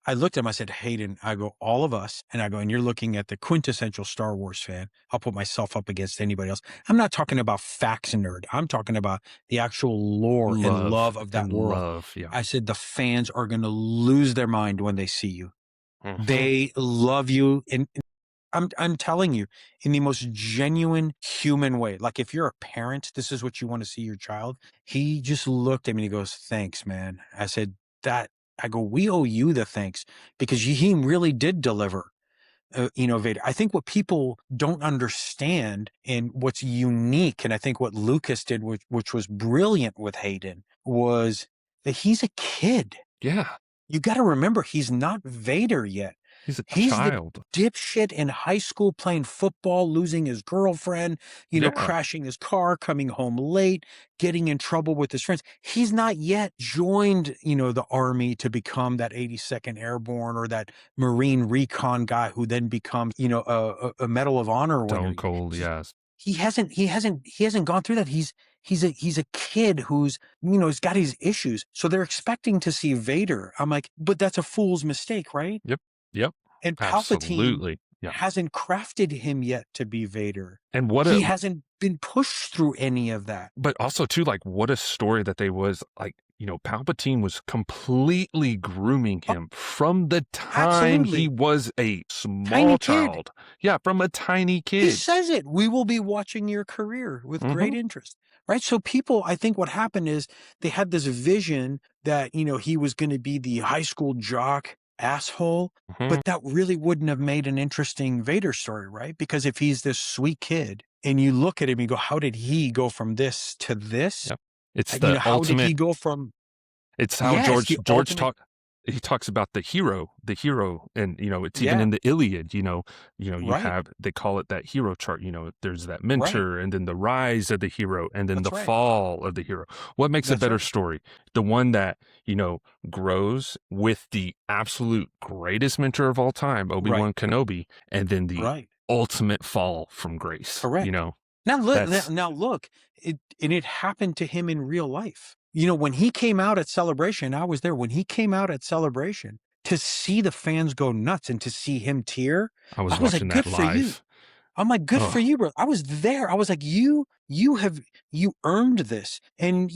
I looked at him, I said, Hayden, I go, all of us. And I go, and you're looking at the quintessential Star Wars fan. I'll put myself up against anybody else. I'm not talking about facts nerd. I'm talking about the actual lore and love of that world. I said, the fans are going to lose their mind when they see you. They love you. And I'm telling you, in the most genuine human way. Like if you're a parent, this is what you want to see your child. He just looked at me and he goes, "Thanks, man." I said, I go, "We owe you the thanks because he really did deliver." You know, Vader. I think what people don't understand and what's unique, and I think what Lucas did, which was brilliant with Hayden, was that he's a kid. Yeah. You got to remember, he's not Vader yet. He's a child. The dipshit in high school playing football, losing his girlfriend, you know, crashing his car, coming home late, getting in trouble with his friends. He's not yet joined, you know, the army to become that 82nd Airborne or that Marine recon guy who then becomes, you know, a Medal of Honor winner. Stone Cold, yes. He hasn't gone through that. He's a kid who's, you know, he's got his issues. So they're expecting to see Vader. I'm like, but that's a fool's mistake, right? Yep. And Palpatine hasn't crafted him yet to be Vader. And he hasn't been pushed through any of that. But also too, like what a story that they was like Palpatine was completely grooming Oh, him from the time he absolutely. was a small Tiny kid. child. Yeah, from a tiny He kid. says it. We will be watching your career with great Mhm, interest. Right. So people, I think what happened is they had this vision that, he was going to be the high school jock asshole, mhm. but that really wouldn't have made an interesting Vader story, right? Because if he's this sweet kid and you look at him, you go, how did he go from this to this? Yep. It's the How did he ultimate. go from, It's how yes, George the George ultimate. talk he talks about the hero, and it's even Yeah. in the Iliad. You Right. have, they call it that hero chart. There's that Right. mentor, and then the rise of the hero, and then the That's right. fall of the hero. What makes a That's better right. story? The one that grows with the absolute greatest mentor of all time, Right. Obi-Wan Kenobi, and then the Right. ultimate fall from grace. Correct. Now look, That's it happened to him in real life. When he came out at Celebration, I was there. When he came out at Celebration, to see the fans go nuts and to see him tear, I was I was watching like, that "Good for you." live. I'm like, "Good for Oh, you, bro." I was there. I was like, you earned this." And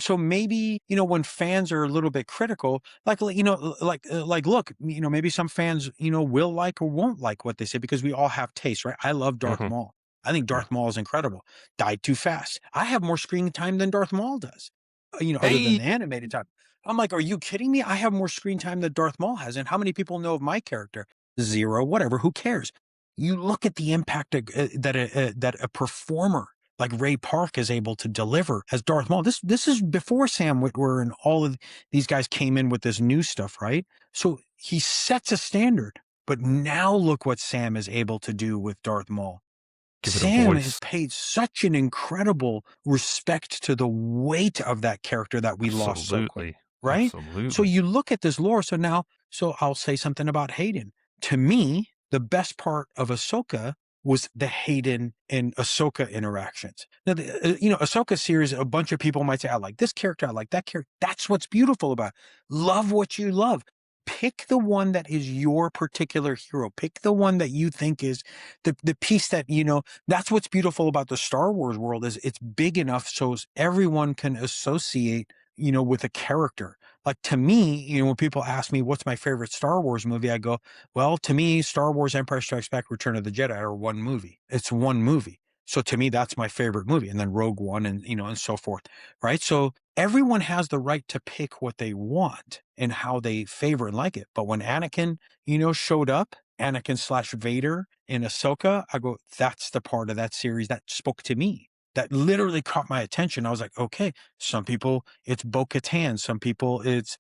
so maybe, when fans are a little bit critical, like, look, maybe some fans, will like or won't like what they say because we all have taste, right? I love Darth mhm, Maul. I think yeah. Darth Maul is incredible. Died too fast. I have more screen time than Darth Maul does, other than Hey, the animated time. I'm like, are you kidding me? I have more screen time than Darth Maul has. And how many people know of my character? Zero, whatever. Who cares? You look at the impact that a performer like Ray Park is able to deliver as Darth Maul. This is before Sam Witwer and all of these guys came in with this new stuff, right? So he sets a standard. But now look what Sam is able to do with Darth Maul. give it a Sam has voice. paid such an incredible respect to the weight of that character that we lost so quick, Absolutely. right? So Absolutely. you look at this lore. So I'll say something about Hayden. To me, the best part of Ahsoka was the Hayden and Ahsoka interactions. Now, Ahsoka series, a bunch of people might say, I like this character, I like that character. That's what's beautiful about it. Love what you love. Pick the one that is your particular hero. Pick the one that you think is the piece that, that's what's beautiful about the Star Wars world is it's big enough so everyone can associate, with a character. Like to me, when people ask me what's my favorite Star Wars movie, I go, well, to me, Star Wars Empire Strikes Back, Return of the Jedi are one movie. It's one movie. So to me, that's my favorite movie. And then Rogue One and, and so forth. Right. So everyone has the right to pick what they want and how they favor and like it. But when Anakin, showed up, Anakin slash Vader in Ahsoka, I go, that's the part of that series that spoke to me. That literally caught my attention. I was like, okay, some people it's Bo-Katan, some people it's,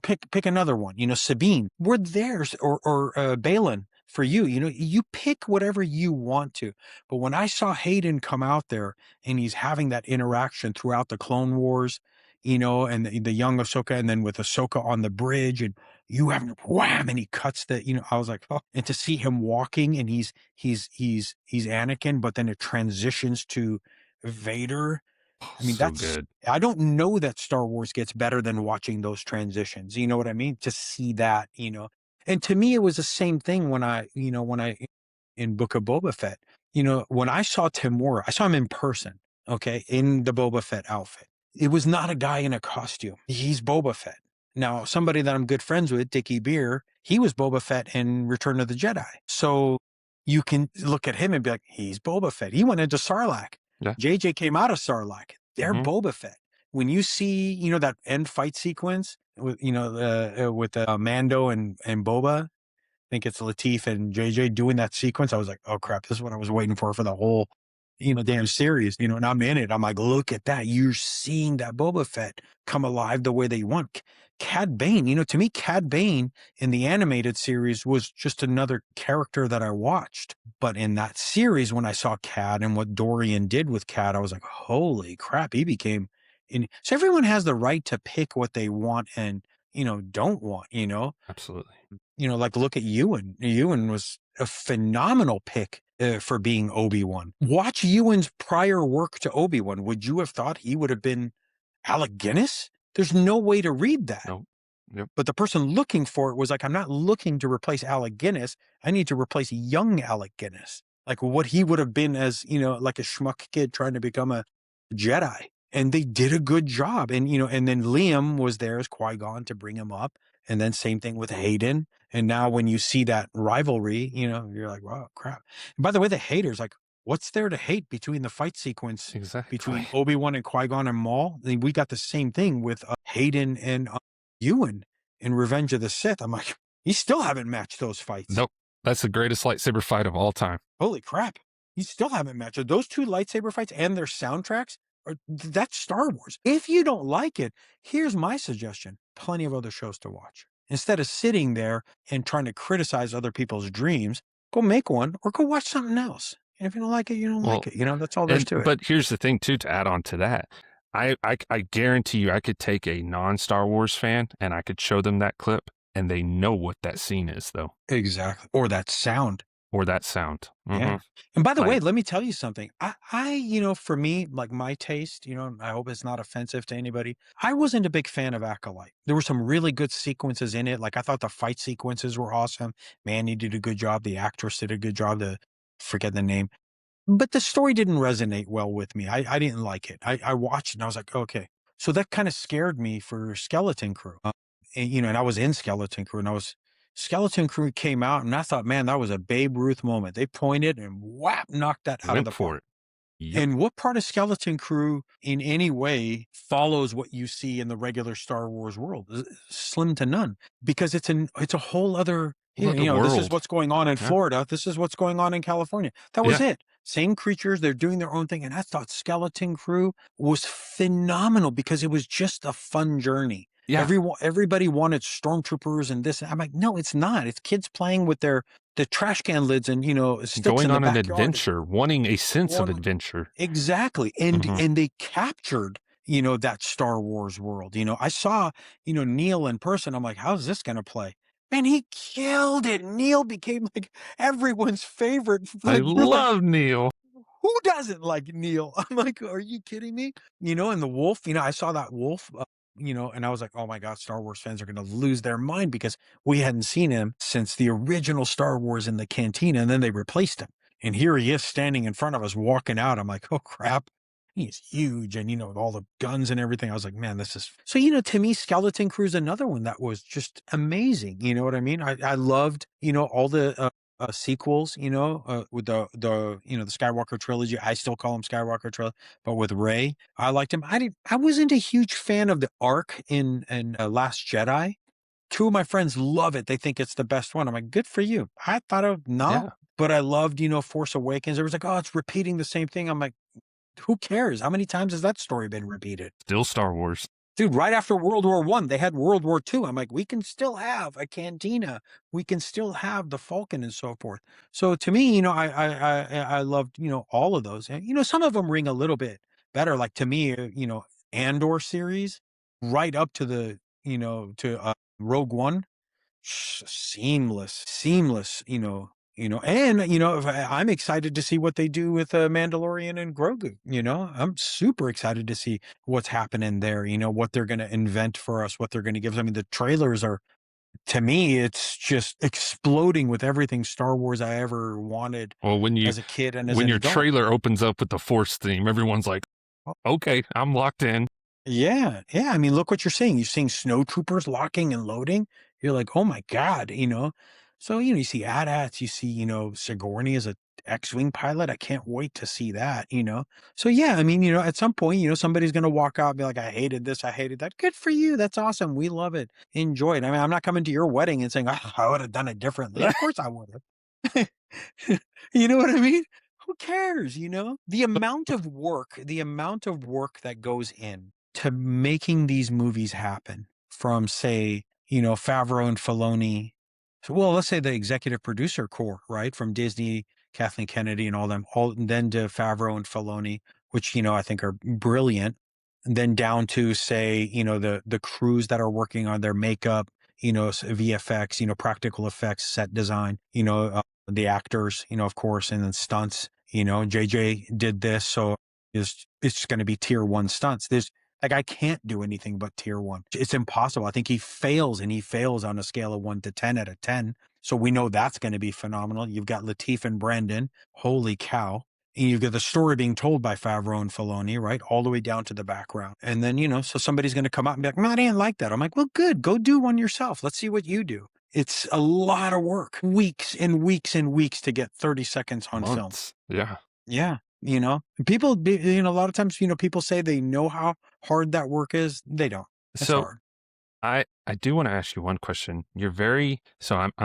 pick another one, Sabine. We're theirs or Balin for you. You pick whatever you want to. But when I saw Hayden come out there and he's having that interaction throughout the Clone Wars, and the young Ahsoka, and then with Ahsoka on the bridge, and you have wham, and he cuts the, I was like, oh, and to see him walking, and he's Anakin, but then it transitions to Vader. I mean, So good. I don't know that Star Wars gets better than watching those transitions. You know what I mean? To see that, and to me, it was the same thing when I in Book of Boba Fett, when I saw Timura, I saw him in person, okay, in the Boba Fett outfit. It was not a guy in a costume. He's Boba Fett. Now, somebody that I'm good friends with, Dickie Beer, he was Boba Fett in Return of the Jedi. So you can look at him and be like, he's Boba Fett. He went into Sarlacc. Yeah. JJ came out of Sarlacc. They're Mhm. Boba Fett. When you see, that end fight sequence with, with Mando and Boba, think it's Latif and JJ doing that sequence. I was like, oh crap, this is what I was waiting for the whole, damn series, and I'm in it. I'm like, look at that. You're seeing that Boba Fett come alive the way they want. Cad Bane, to me, Cad Bane in the animated series was just another character that I watched. But in that series, when I saw Cad and what Dorian did with Cad, I was like, holy crap, he became so everyone has the right to pick what they want and, don't want, Absolutely. like look at Ewan. Ewan was a phenomenal pick for being Obi-Wan. Watch Ewan's prior work to Obi-Wan. Would you have thought he would have been Alec Guinness? There's no way to read that. Nope. Yep. But the person looking for it was like, I'm not looking to replace Alec Guinness. I need to replace young Alec Guinness. Like what he would have been as, like a schmuck kid trying to become a Jedi. and they did a good job. And, and then Liam was there as Qui-Gon to bring him up. And then same thing with Hayden. And now when you see that rivalry, you're like, wow, crap. And by the way, the haters, like, what's there to hate between the fight sequence between Exactly. Obi-Wan and Qui-Gon and Maul? I mean, we got the same thing with Hayden and Ewan in Revenge of the Sith. I'm like, you still haven't matched those fights. Nope. That's the greatest lightsaber fight of all time. Holy crap. You still haven't matched those two lightsaber fights and their soundtracks. That's Star Wars. If you don't like it, here's my suggestion. Plenty of other shows to watch. Instead of sitting there and trying to criticize other people's dreams, go make one or go watch something else. And if you don't like it, you don't like it. That's all there's to it. But here's the thing, too, to add on to that. I guarantee you I could take a non-Star Wars fan and I could show them that clip and they know what that scene is, though. Exactly. Or that sound. Mm-hmm. Yeah. And by the way, let me tell you something. I for me, like my taste, I hope it's not offensive to anybody. I wasn't a big fan of Acolyte. There were some really good sequences in it. Like I thought the fight sequences were awesome. Manny did a good job. The actress did a good job. Forget the name. But the story didn't resonate well with me. I didn't like it. I watched it and I was like, okay. So that kind of scared me for Skeleton Crew. And I was in Skeleton Crew and Skeleton Crew came out and I thought, man, that was a Babe Ruth moment. They pointed and whap, knocked that out of the park. Yep. And what part of Skeleton Crew in any way follows what you see in the regular Star Wars world? Slim to none, because it's a whole other, this is what's going on in Florida. This is what's going on in California. That was it. Same creatures. They're doing their own thing. And I thought Skeleton Crew was phenomenal because it was just a fun journey. Yeah. Everybody wanted stormtroopers and this. I'm like, no, it's not. It's kids playing with the trash can lids and sticks going in on the an backyard. Adventure, wanting a sense of adventure. Exactly, and they captured that Star Wars world. I saw Neil in person. I'm like, how's this gonna play? Man, he killed it. Neil became like everyone's favorite. Like, I love Neil. Who doesn't like Neil? I'm like, are you kidding me? And the wolf. I saw that wolf. And I was like, oh my God, Star Wars fans are going to lose their mind because we hadn't seen him since the original Star Wars in the cantina, and then they replaced him. And here he is standing in front of us walking out. I'm like, oh crap, he's huge. And, all the guns and everything. I was like, man, this is so, to me, Skeleton Crew is another one that was just amazing. You know what I mean? I loved, all the, sequels, with the Skywalker trilogy. I still call them Skywalker trilogy, but with Rey, I liked him. I wasn't a huge fan of the arc in Last Jedi. Two of my friends love it. They think it's the best one. I'm like, good for you. I thought but I loved, Force Awakens. It was like, oh, it's repeating the same thing. I'm like, who cares? How many times has that story been repeated? Still Star Wars. Dude, right after World War I, they had World War II. I'm like, we can still have a cantina. We can still have the Falcon and so forth. So to me, I loved, all of those. And, some of them ring a little bit better. Like to me, Andor series, right up to the, to Rogue One, seamless, and I'm excited to see what they do with Mandalorian and Grogu. I'm super excited to see what's happening there. What they're going to invent for us, what they're going to give us. I mean, the trailers are, to me, it's just exploding with everything Star Wars I ever wanted. Well, as a kid and as when an your adult. Trailer opens up with the Force theme, everyone's like, okay, I'm locked in. Yeah. I mean, look what you're seeing. You're seeing snowtroopers locking and loading. You're like, oh my God, So, you see AT-ATs, you see, Sigourney as a X-Wing pilot. I can't wait to see that, So, yeah, I mean, at some point, somebody's going to walk out and be like, I hated this, I hated that. Good for you. That's awesome. We love it. Enjoy it. I mean, I'm not coming to your wedding and saying, oh, I would have done it differently. Of course I would have. You know what I mean? Who cares, The amount of work that goes in to making these movies happen from, say, Favreau and Filoni. So, well, let's say the executive producer core, right? From Disney, Kathleen Kennedy and all them, then to Favreau and Filoni, which, I think are brilliant. And then down to, say, the crews that are working on their makeup, VFX, practical effects, set design, the actors, of course, and then stunts, JJ did this. So it's going to be tier 1 stunts. I can't do anything but tier 1. It's impossible. I think he fails on a scale of 1 to 10 out of 10. So we know that's going to be phenomenal. You've got Lateef and Brandon. Holy cow. And you get the story being told by Favreau and Filoni, right? All the way down to the background. And then, so somebody's going to come out and be like, no, I didn't like that. I'm like, well, good. Go do one yourself. Let's see what you do. It's a lot of work, weeks and weeks and weeks to get 30 seconds on film. Months. Yeah. Yeah. People, a lot of times, people say they know how hard that work is. They don't. It's So hard. I do want to ask you one question. I'm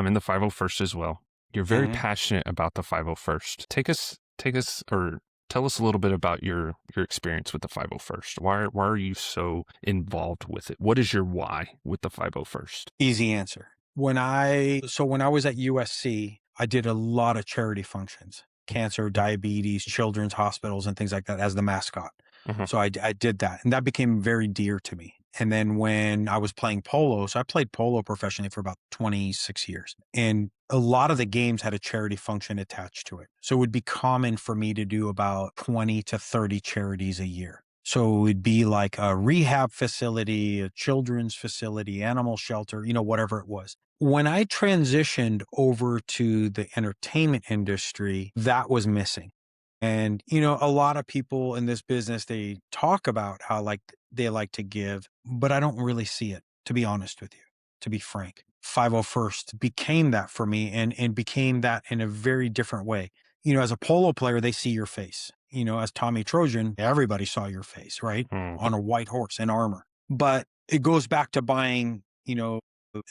in the 501st as well. You're very Mhm. passionate about the 501st. Take us or tell us a little bit about your experience with the 501st. Why are you so involved with it? What is your why with the 501st? Easy answer. When I was at USC, I did a lot of charity functions, cancer, diabetes, children's hospitals, and things like that as the mascot. Mhm. So I did that, and that became very dear to me. And then when I was playing polo, so I played polo professionally for about 26 years, and a lot of the games had a charity function attached to it. So it would be common for me to do about 20 to 30 charities a year. So it would be like a rehab facility, a children's facility, animal shelter, whatever it was. When I transitioned over to the entertainment industry, that was missing. And, a lot of people in this business, they talk about how they like to give, but I don't really see it, to be honest with you, to be frank. 501st became that for me and became that in a very different way. As a polo player, they see your face. As Tommy Trojan, everybody saw your face, right? Mhm. On a white horse in armor. But it goes back to buying,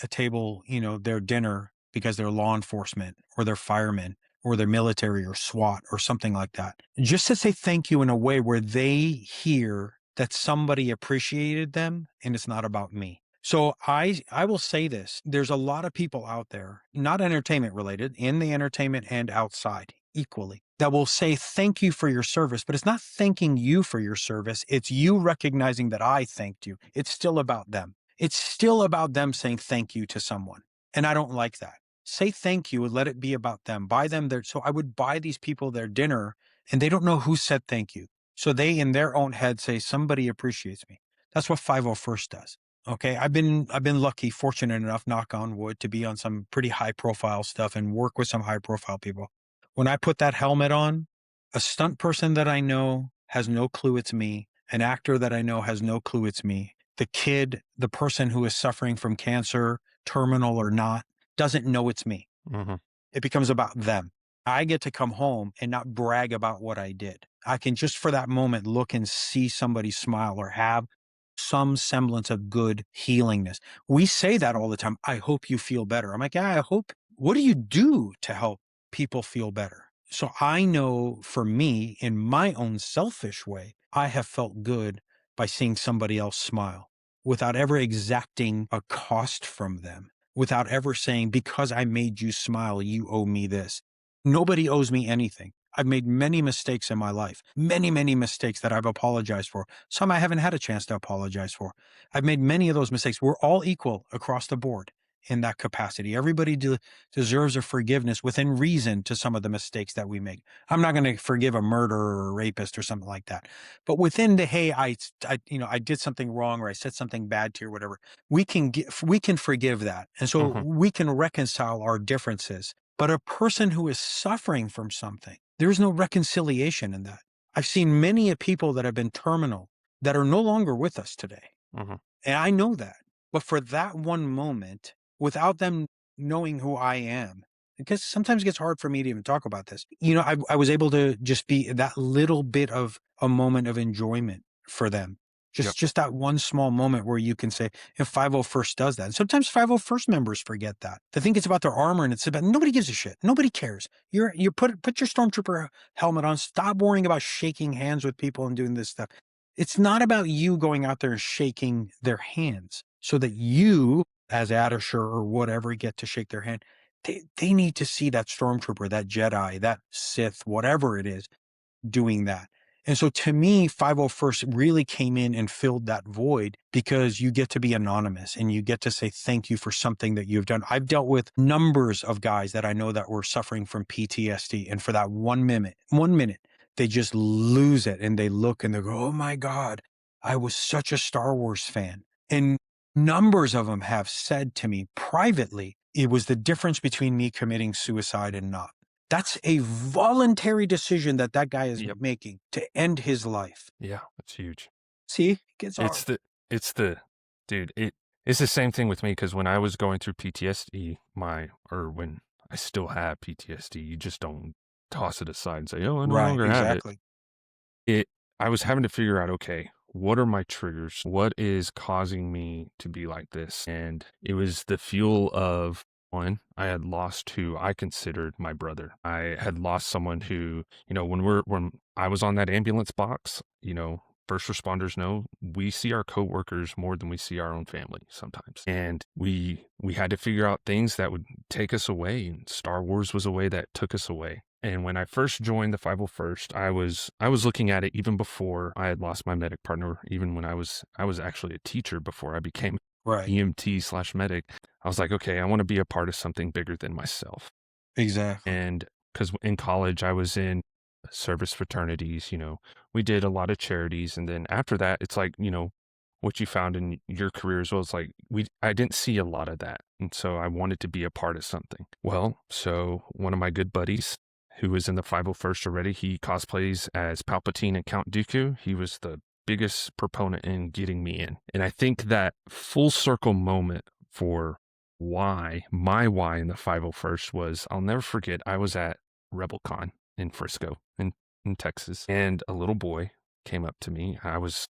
a table, their dinner because they're law enforcement or they're firemen or they're military or SWAT or something like that. Just to say thank you in a way where they hear that somebody appreciated them and it's not about me. So I will say this, there's a lot of people out there, not entertainment related, in the entertainment and outside equally, that will say thank you for your service, but it's not thanking you for your service. It's you recognizing that I thanked you. It's still about them. It's still about them saying thank you to someone. And I don't like that. Say thank you and let it be about them. Buy them their, so I would buy these people their dinner and they don't know who said thank you. So they in their own head say somebody appreciates me. That's what 501st does. Okay. I've been lucky, fortunate enough, knock on wood, to be on some pretty high profile stuff and work with some high profile people. When I put that helmet on, a stunt person that I know has no clue it's me. An actor that I know has no clue it's me. The kid, the person who is suffering from cancer, terminal or not, doesn't know it's me. Mhm. It becomes about them. I get to come home and not brag about what I did. I can just for that moment look and see somebody smile or have some semblance of good healingness. We say that all the time. I hope you feel better. I'm like, yeah, I hope. What do you do to help people feel better? So I know for me, in my own selfish way, I have felt good by seeing somebody else smile without ever exacting a cost from them, without ever saying, because I made you smile, you owe me this. Nobody owes me anything. I've made many mistakes in my life, many, many mistakes that I've apologized for. Some I haven't had a chance to apologize for. I've made many of those mistakes. We're all equal across the board in that capacity. Everybody deserves a forgiveness within reason to some of the mistakes that we make. I'm not going to forgive a murderer or a rapist or something like that. But within the, hey, I did something wrong or I said something bad to you or whatever, we can forgive that. And so Mhm. we can reconcile our differences. But a person who is suffering from something, there's no reconciliation in that. I've seen many people that have been terminal that are no longer with us today. Mhm. And I know that. But for that one moment, without them knowing who I am, because sometimes it gets hard for me to even talk about this, I was able to just be that little bit of a moment of enjoyment for them. Yep. Just that one small moment where you can say, if 501st does that. And sometimes 501st members forget that. They think it's about their armor and it's about, nobody gives a shit. Nobody cares. You put your stormtrooper helmet on. Stop worrying about shaking hands with people and doing this stuff. It's not about you going out there and shaking their hands so that you, as Ardeshir or whatever, get to shake their hand. They need to see that stormtrooper, that Jedi, that Sith, whatever it is, doing that. And so to me, 501st really came in and filled that void because you get to be anonymous and you get to say thank you for something that you've done. I've dealt with numbers of guys that I know that were suffering from PTSD. And for that 1 minute, they just lose it and they look and they go, oh my God, I was such a Star Wars fan. And numbers of them have said to me privately, it was the difference between me committing suicide and not. That's a voluntary decision that guy is Yep. making to end his life. Yeah, it's huge. See, it gets hard. It's the dude, it's the same thing with me because when I was going through PTSD, or when I still have PTSD, you just don't toss it aside and say, "Oh, I no Right, longer have it." exactly. I was having to figure out, okay, what are my triggers? What is causing me to be like this? And it was the fuel of one, I had lost who I considered my brother. I had lost someone who, when I was on that ambulance box, first responders know we see our coworkers more than we see our own family sometimes. And we had to figure out things that would take us away, and Star Wars was a way that took us away. And when I first joined the 501st, I was looking at it even before I had lost my medic partner, even when I was actually a teacher before I became Right. EMT/medic. I was like, okay, I want to be a part of something bigger than myself. Exactly. And because in college I was in service fraternities, we did a lot of charities. And then after that, it's like, what you found in your career as well. It's like, I didn't see a lot of that. And so I wanted to be a part of something. Well, so one of my good buddies who was in the 501st already, he cosplays as Palpatine and Count Dooku. He was the biggest proponent in getting me in. And I think that full circle moment for my why in the 501st was, I'll never forget, I was at RebelCon in Frisco in Texas, and a little boy came up to me. I was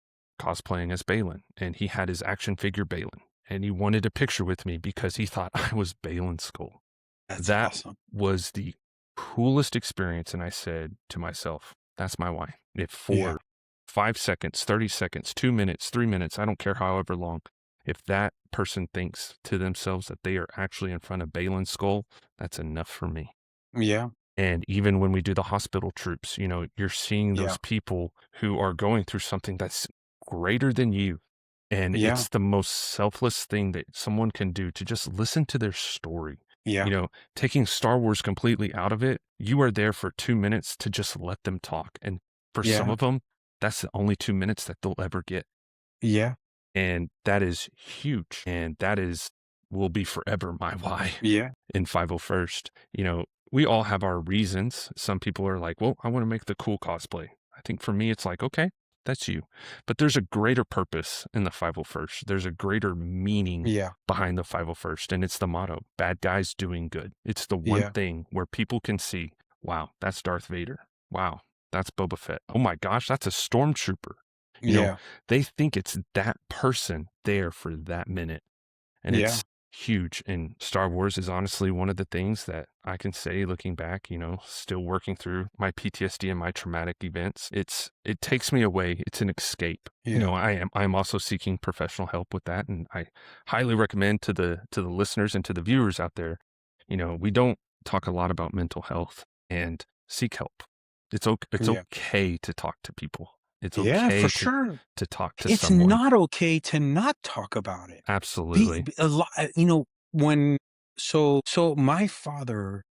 cosplaying as Balin, and he had his action figure Balin, and he wanted a picture with me because he thought I was Balin Skull. That awesome. was the coolest experience, and I said to myself, that's my why. If for 5 seconds, 30 seconds, 2 minutes, 3 minutes, I don't care however long, if that person thinks to themselves that they are actually in front of Balin's skull, that's enough for me. Yeah. And even when we do the hospital troops, you're seeing those people who are going through something that's greater than you. And it's the most selfless thing that someone can do, to just listen to their story. Yeah. Taking Star Wars completely out of it, you are there for 2 minutes to just let them talk. And for some of them, that's the only 2 minutes that they'll ever get. Yeah. And that is huge. And that will be forever my why in 501st. We all have our reasons. Some people are like, well, I want to make the cool cosplay. I think for me, it's like, okay, that's you. But there's a greater purpose in the 501st. There's a greater meaning behind the 501st. And it's the motto, bad guys doing good. It's the one thing where people can see, wow, that's Darth Vader. Wow, that's Boba Fett. Oh my gosh, that's a stormtrooper. They think it's that person there for that minute. And it's huge. And Star Wars is honestly one of the things that I can say, looking back, still working through my PTSD and my traumatic events. It takes me away. It's an escape. I'm also seeking professional help with that. And I highly recommend to the listeners and to the viewers out there, we don't talk a lot about mental health, and seek help. It's okay to talk to people. It's okay for sure. to talk to It's someone. not okay to not talk about it. Absolutely. So my father,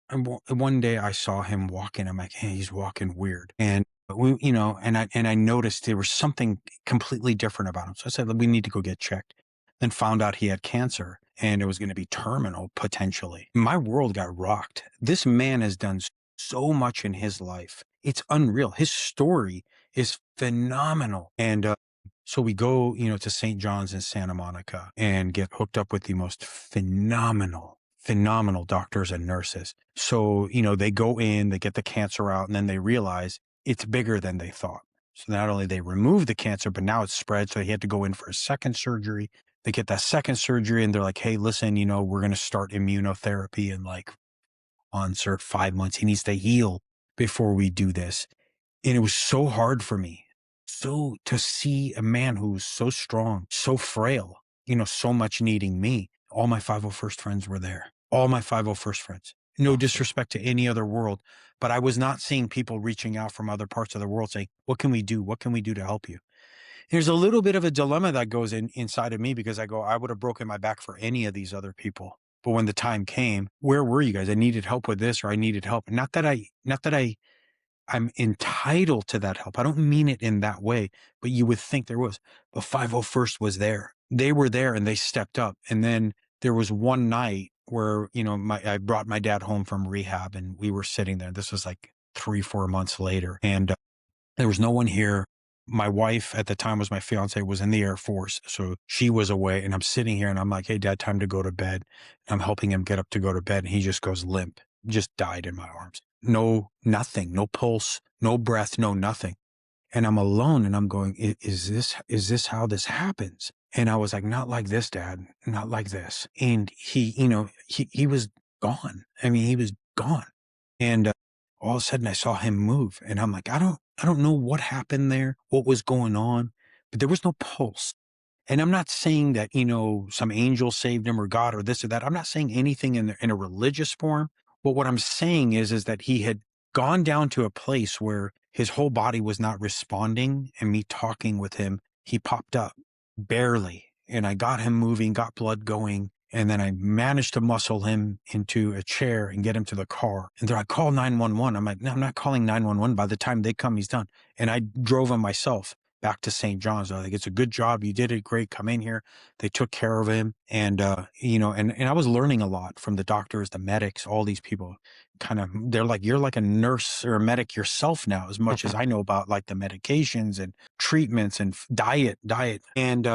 one day I saw him walking. I'm like, hey, he's walking weird. And I noticed there was something completely different about him. So I said, we need to go get checked. Then found out he had cancer, and it was going to be terminal potentially. My world got rocked. This man has done so much in his life. It's unreal. His story is phenomenal. And so we go, to St. John's in Santa Monica and get hooked up with the most phenomenal doctors and nurses. So, they go in, they get the cancer out, and then they realize it's bigger than they thought. So not only they remove the cancer, but now it's spread. So he had to go in for a second surgery. They get that second surgery and they're like, hey, listen, we're going to start immunotherapy in on 5 months. He needs to heal before we do this. And it was so hard for me. So to see a man who's so strong, so frail, so much needing me. All my 501st friends were there. All my 501st friends. No disrespect to any other world, but I was not seeing people reaching out from other parts of the world saying, what can we do? What can we do to help you? There's a little bit of a dilemma that goes inside of me, because I would have broken my back for any of these other people. But when the time came, where were you guys? I needed help with this, or I needed help. Not that I'm entitled to that help. I don't mean it in that way, but you would think there was. But 501st was there. They were there and they stepped up. And then there was one night where, I brought my dad home from rehab and we were sitting there. This was like 3, 4 months later. And there was no one here. My wife at the time was my fiance, was in the Air Force. So she was away and I'm sitting here and I'm like, hey, Dad, time to go to bed. I'm helping him get up to go to bed. And he just goes limp, just died in my arms. No, nothing, no pulse, no breath, no nothing. And I'm alone and I'm going, is this how this happens? And I was like, not like this, Dad, not like this. And he was gone. I mean, he was gone. And all of a sudden I saw him move and I'm like, I don't know what happened there, what was going on, but there was no pulse. And I'm not saying that, some angel saved him or God or this or that. I'm not saying anything in a religious form. But what I'm saying is that he had gone down to a place where his whole body was not responding. And me talking with him, he popped up barely. And I got him moving, got blood going. And then I managed to muscle him into a chair and get him to the car. And they're like, call 911. I'm like, no, I'm not calling 911. By the time they come, he's done. And I drove him myself back to St. John's. I was like, it's a good job. You did it great. Come in here. They took care of him. And, and I was learning a lot from the doctors, the medics, all these people they're like, you're like a nurse or a medic yourself now, as much as I know about like the medications and treatments and diet. And,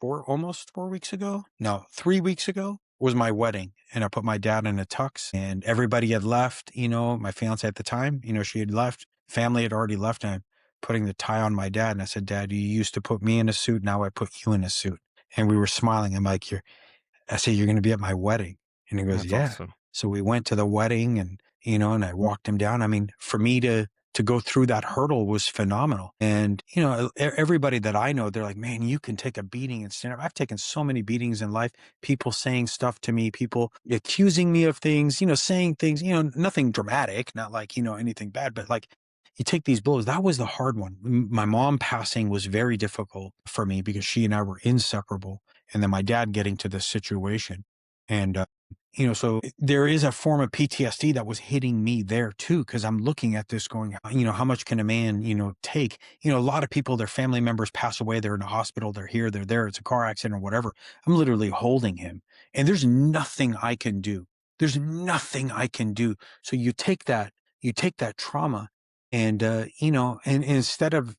almost 4 weeks ago, no, 3 weeks ago was my wedding. And I put my dad in a tux and everybody had left, my fiance at the time, she had left, family had already left. And I'm putting the tie on my dad. And I said, Dad, you used to put me in a suit. Now I put you in a suit. And we were smiling. I'm like, I said, you're going to be at my wedding. And he goes, That's yeah. awesome. So we went to the wedding and, and I walked him down. I mean, for me to go through that hurdle was phenomenal. And, everybody that I know, they're like, man, you can take a beating and stand up. I've taken so many beatings in life, people saying stuff to me, people accusing me of things, saying things, nothing dramatic, not like, anything bad, but like you take these blows. That was the hard one. My mom passing was very difficult for me because she and I were inseparable. And then my dad getting to this situation. And, so there is a form of PTSD that was hitting me there too, because I'm looking at this going, how much can a man, take? A lot of people, their family members pass away. They're in the hospital. They're here. They're there. It's a car accident or whatever. I'm literally holding him and there's nothing I can do. There's nothing I can do. So you take that trauma and, and instead of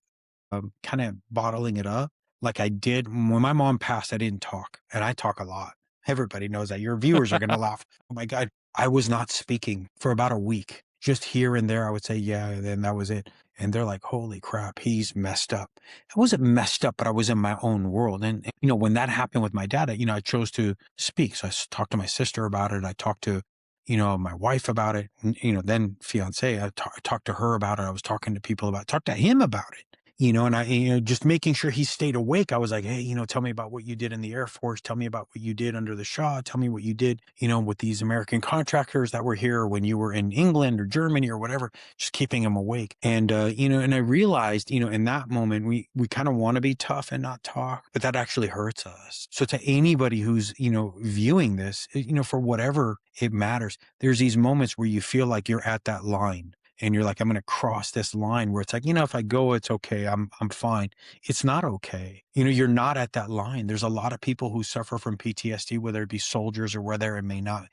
kind of bottling it up like I did when my mom passed, I didn't talk and I talk a lot. Everybody knows that. Your viewers are going to laugh. Oh my God. I was not speaking for about a week. Just here and there, I would say, yeah, and then that was it. And they're like, holy crap, he's messed up. I wasn't messed up, but I was in my own world. And when that happened with my dad, I chose to speak. So I talked to my sister about it. I talked to, my wife about it. And, then fiance, I talked to her about it. I was talking to people talked to him about it. And I, just making sure he stayed awake. I was like, hey, tell me about what you did in the Air Force. Tell me about what you did under the Shah. Tell me what you did, with these American contractors that were here when you were in England or Germany or whatever, just keeping him awake. And, and I realized, in that moment, we kind of want to be tough and not talk, but that actually hurts us. So to anybody who's, viewing this, for whatever it matters, there's these moments where you feel like you're at that line. And you're like, I'm going to cross this line where it's like, if I go, it's okay. I'm fine. It's not okay. You're not at that line. There's a lot of people who suffer from PTSD, whether it be soldiers or whether it may not,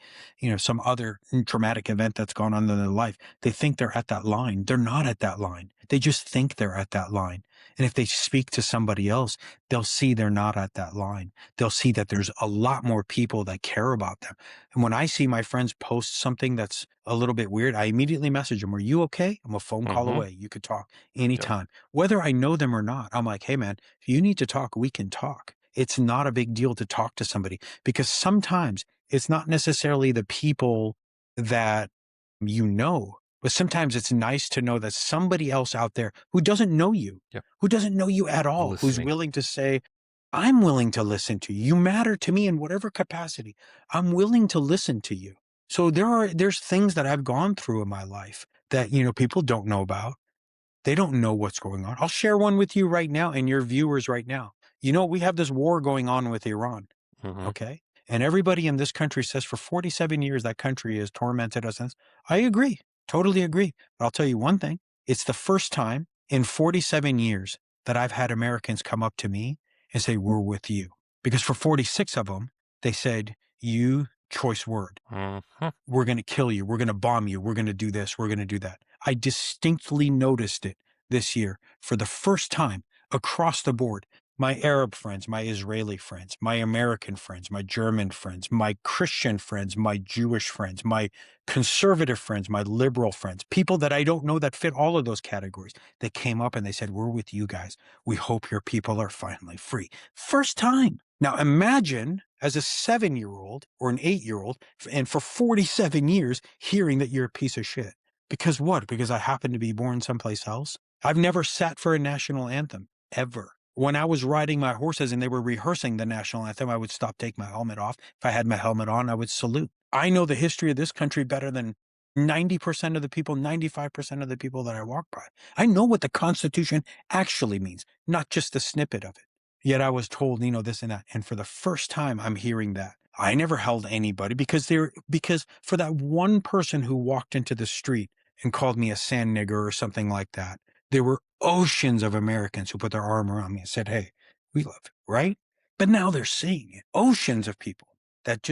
some other traumatic event that's gone on in their life. They think they're at that line. They're not at that line. They just think they're at that line. And if they speak to somebody else, they'll see they're not at that line. They'll see that there's a lot more people that care about them. And when I see my friends post something that's a little bit weird, I immediately message them, are you okay? I'm a phone call away. You could talk anytime, whether I know them or not. I'm like, hey man, if you need to talk, we can talk. It's not a big deal to talk to somebody because sometimes it's not necessarily the people that but sometimes it's nice to know that somebody else out there who doesn't know you, who doesn't know you at all, who's willing to say, I'm willing to listen to you. You matter to me in whatever capacity. I'm willing to listen to you. So there's things that I've gone through in my life that, people don't know about. They don't know what's going on. I'll share one with you right now and your viewers right now. We have this war going on with Iran. Okay. And everybody in this country says for 47 years, that country has tormented us. I agree. Totally agree. But I'll tell you one thing. It's the first time in 47 years that I've had Americans come up to me and say, we're with you. Because for 46 of them, they said, you choice word. Uh-huh. We're going to kill you. We're going to bomb you. We're going to do this. We're going to do that. I distinctly noticed it this year for the first time across the board. My Arab friends, my Israeli friends, my American friends, my German friends, my Christian friends, my Jewish friends, my conservative friends, my liberal friends, people that I don't know that fit all of those categories. They came up and they said, we're with you guys. We hope your people are finally free. First time. Now imagine as a 7-year-old or an 8-year-old, and for 47 years, hearing that you're a piece of shit. Because what? Because I happen to be born someplace else? I've never sat for a national anthem, ever. When I was riding my horses and they were rehearsing the national anthem, I would stop, take my helmet off. If I had my helmet on, I would salute. I know the history of this country better than 90% of the people, 95% of the people that I walk by. I know what the Constitution actually means, not just a snippet of it. Yet I was told, this and that. And for the first time, I'm hearing that. I never held anybody because for that one person who walked into the street and called me a sand nigger or something like that, there were oceans of Americans who put their arm around me and said, hey, we love you, right? But now they're seeing it. Oceans of people that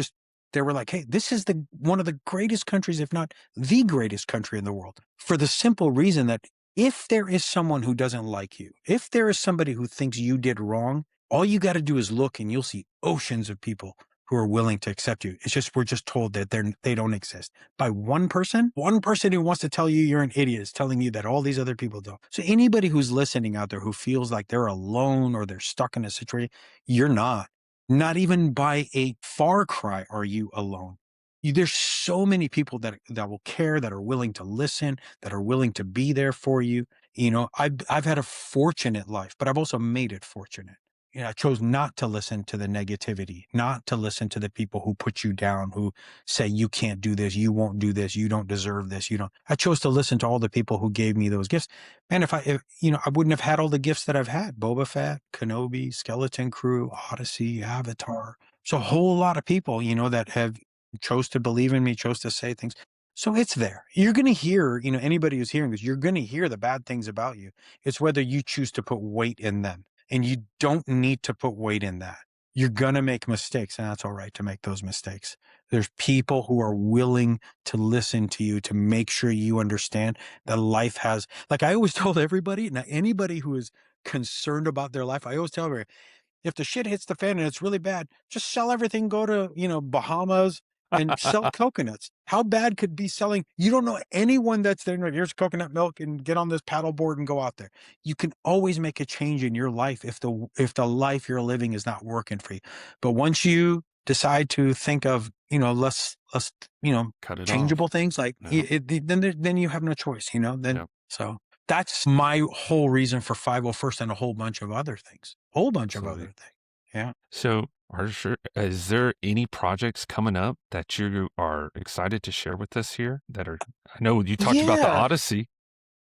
they were like, hey, this is one of the greatest countries, if not the greatest country in the world, for the simple reason that if there is someone who doesn't like you, if there is somebody who thinks you did wrong, all you got to do is look and you'll see oceans of people who are willing to accept you. It's just, we're just told that they don't exist. By one person who wants to tell you you're an idiot is telling you that all these other people don't. So anybody who's listening out there who feels like they're alone or they're stuck in a situation, you're not. Not even by a far cry are you alone. There's so many people that will care, that are willing to listen, that are willing to be there for you. I've had a fortunate life, but I've also made it fortunate. I chose not to listen to the negativity, not to listen to the people who put you down, who say you can't do this, you won't do this, you don't deserve this, I chose to listen to all the people who gave me those gifts. Man, if I wouldn't have had all the gifts that I've had, Boba Fett, Kenobi, Skeleton Crew, Odyssey, Avatar. So a whole lot of people, that have chose to believe in me, chose to say things. So it's there. You're going to hear, anybody who's hearing this, you're going to hear the bad things about you. It's whether you choose to put weight in them. And you don't need to put weight in that. You're going to make mistakes, and that's all right to make those mistakes. There's people who are willing to listen to you, to make sure you understand that life has, like I always told everybody, now anybody who is concerned about their life, I always tell everybody, if the shit hits the fan and it's really bad, just sell everything, go to, Bahamas and sell coconuts. How bad could be selling? You don't know anyone that's there. Here's coconut milk and get on this paddle board and go out there. You can always make a change in your life if the life you're living is not working for you. But once you decide to think of, less, Cut it changeable off. things, like Yeah. then you have no choice, then. Yeah. So that's my whole reason for 501st and a whole bunch of other things. Absolutely. Things. Yeah. So, Ardeshir, is there any projects coming up that you are excited to share with us here I know you talked about the Yeah. Odyssey.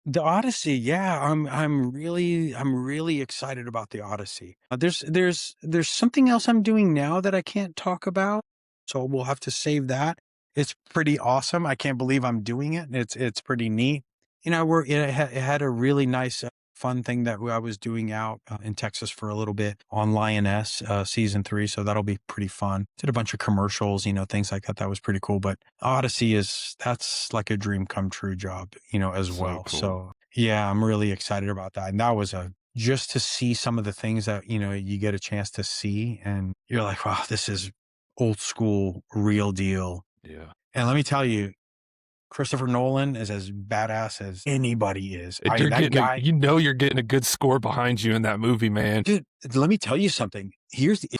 The Odyssey, yeah, I'm really excited about the Odyssey. There's something else I'm doing now that I can't talk about, so we'll have to save that. It's pretty awesome. I can't believe I'm doing it. It's pretty neat. It had a really nice, fun thing that I was doing out in Texas for a little bit on Lioness season 3, so that'll be pretty fun. Did a bunch of commercials, things like that. That was pretty cool. But Odyssey that's like a dream come true job, as So well. cool. So yeah, I'm really excited about that. And that was just to see some of the things that you get a chance to see, and you're like, wow, this is old school, real deal. Yeah. And let me tell you, Christopher Nolan is as badass as anybody is. You're That guy, you're getting a good score behind you in that movie, man. dude, let me tell you something.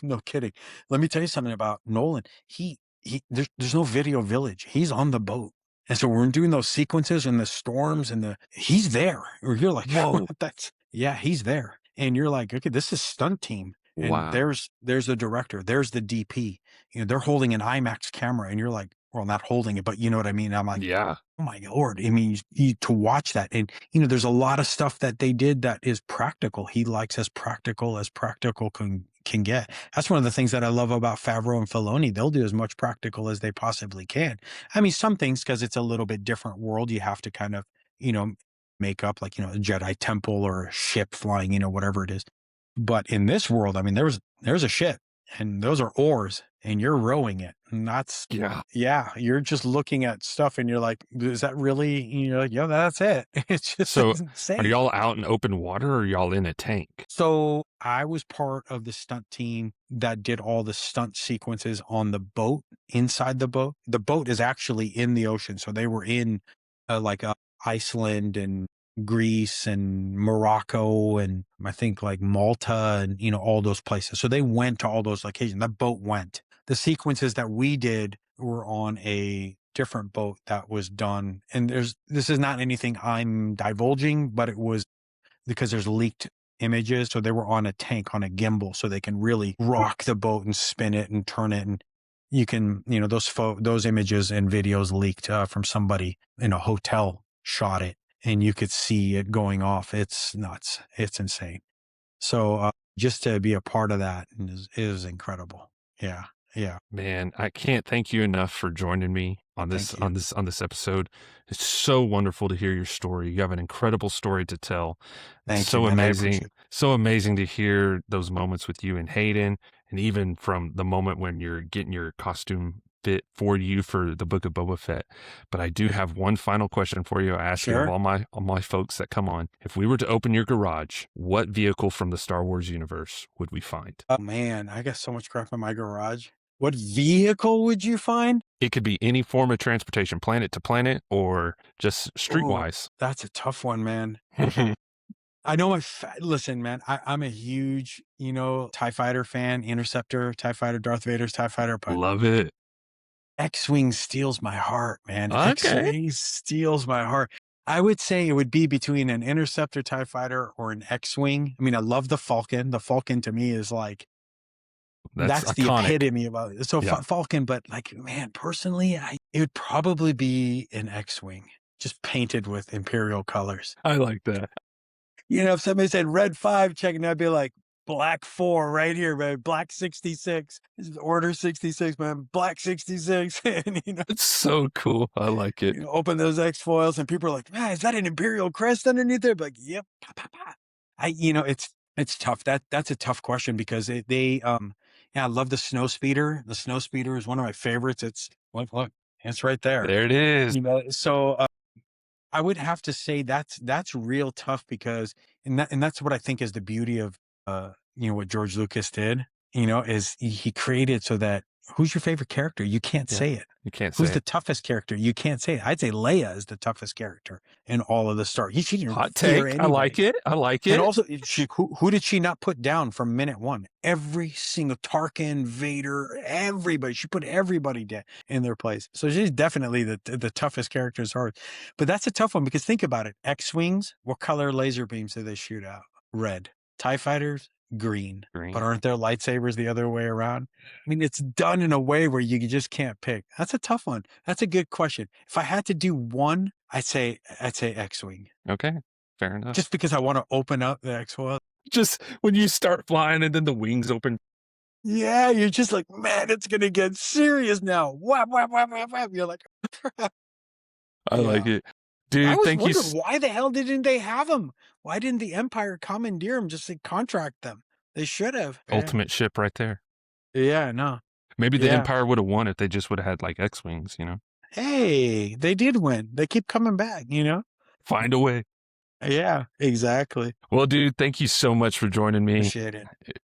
No kidding. Let me tell you something about Nolan. There's no video village. He's on the boat. And so we're doing those sequences and the storms and he's there. Or you're like, whoa, he's there. And you're like, okay, this is stunt team. And Wow. there's the director, there's the DP. They're holding an IMAX camera and you're like, well, not holding it, but you know what I mean? I'm like, Yeah. oh my Lord. I mean, to watch that. And, there's a lot of stuff that they did that is practical. He likes as practical can get. That's one of the things that I love about Favreau and Filoni. They'll do as much practical as they possibly can. I mean, some things, because it's a little bit different world, you have to kind of, make up, like, a Jedi temple or a ship flying, whatever it is. But in this world, I mean, there's a ship and those are oars and you're rowing it. And that's, Yeah. yeah, you're just looking at stuff and you're like, is that really, you're like, yeah, that's it. It's just So insane. are y'all out in open water or are y'all in a tank? So I was part of the stunt team that did all the stunt sequences on the boat, inside the boat. The boat is actually in the ocean. So they were in Iceland and Greece and Morocco and I think like Malta and, all those places. So they went to all those locations. That boat went. The sequences that we did were on a different boat that was done. And this is not anything I'm divulging, but it was because there's leaked images. So they were on a tank on a gimbal so they can really rock the boat and spin it and turn it. And you can, those images and videos leaked from somebody in a hotel shot it and you could see it going off. It's nuts. It's insane. So just to be a part of that is incredible. Yeah. Yeah. Man, I can't thank you enough for joining me on this episode. It's so wonderful to hear your story. You have an incredible story to tell. It's so amazing. So amazing to hear those moments with you and Hayden, and even from the moment when you're getting your costume fit for you for the Book of Boba Fett. But I do have one final question for you. I ask you of all my folks that come on. If we were to open your garage, what vehicle from the Star Wars universe would we find? Oh man, I got so much crap in my garage. What vehicle would you find? It could be any form of transportation, planet to planet, or just streetwise. That's a tough one, man. I know listen, man, I'm a huge, TIE Fighter fan, Interceptor, TIE Fighter, Darth Vader's TIE Fighter. But love it. X-Wing steals my heart, man. Okay. X-Wing steals my heart. I would say it would be between an Interceptor TIE Fighter or an X-Wing. I mean, I love the Falcon. The Falcon to me is like, that's the epitome of it. So Falcon, but like, man, personally, it would probably be an X-Wing, just painted with Imperial colors. I like that. If somebody said red 5, checking, I'd be like, black 4 right here, man. Black 66. This is order 66, man. Black 66. And, it's so cool. I like it. Open those X foils and people are like, man, is that an Imperial crest underneath there? But like, yep. Pa, pa, pa. It's tough. That's a tough question because I love the snow speeder. The snow speeder is one of my favorites. It's look, it's right there. There it is. So I would have to say that's real tough because, and that's what I think is the beauty of, what George Lucas did, is he created so that who's your favorite character? You can't say it. You can't say who's the toughest character? You can't say it. I'd say Leia is the toughest character in all of the Star. She didn't hot take. I like it. And also, who did she not put down from minute one? Every single Tarkin, Vader, everybody. She put everybody in their place. So she's definitely the toughest character as hard. But that's a tough one because think about it. X-Wings, what color laser beams do they shoot out? Red. TIE Fighters, green. But aren't there lightsabers the other way around? I mean, it's done in a way where you just can't pick. That's a tough one. That's a good question. If I had to do one, I'd say X-Wing. Okay, fair enough. Just because I want to open up the X-Wing. Just when you start flying and then the wings open. Yeah, you're just like, man, it's going to get serious now. Whap, whap, whap, whap, whap. You're like, I like it. Dude, I was wondering, why the hell didn't they have them? Why didn't the Empire commandeer them just to contract them? They should have. Ultimate ship right there. Yeah, no. Maybe the Empire would have won if they just would have had like X-Wings, Hey, they did win. They keep coming back, Find a way. Yeah, exactly. Well, dude, thank you so much for joining me. Appreciate it.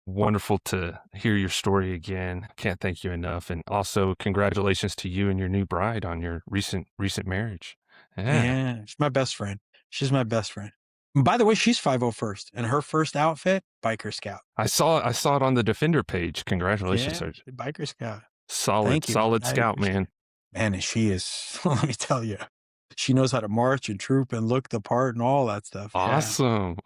Wonderful to hear your story again. Can't thank you enough. And also congratulations to you and your new bride on your recent marriage. Yeah, she's my best friend. She's my best friend. And by the way, she's 501st, and her first outfit, Biker Scout. I saw it on the Defender page. Congratulations, yeah, Biker Scout. Solid Scout, man. Man, and she is. Let me tell you, she knows how to march and troop and look the part and all that stuff. Awesome.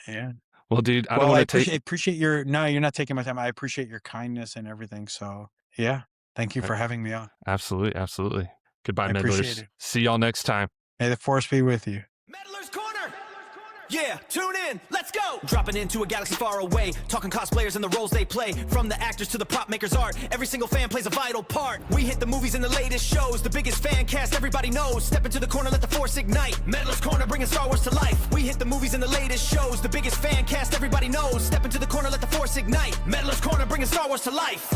Yeah. Well, dude, I appreciate your. No, you're not taking my time. I appreciate your kindness and everything. So yeah, thank you for having me on. Absolutely. Goodbye, Meddlers. See y'all next time. May the force be with you. Meddler's Corner! Yeah, tune in, let's go! Dropping into a galaxy far away, talking cosplayers and the roles they play. From the actors to the prop makers' art, every single fan plays a vital part. We hit the movies and the latest shows, the biggest fan cast everybody knows. Step into the corner, let the force ignite. Meddler's Corner, bringing Star Wars to life. We hit the movies and the latest shows, the biggest fan cast everybody knows. Step into the corner, let the force ignite. Meddler's Corner, bringing Star Wars to life.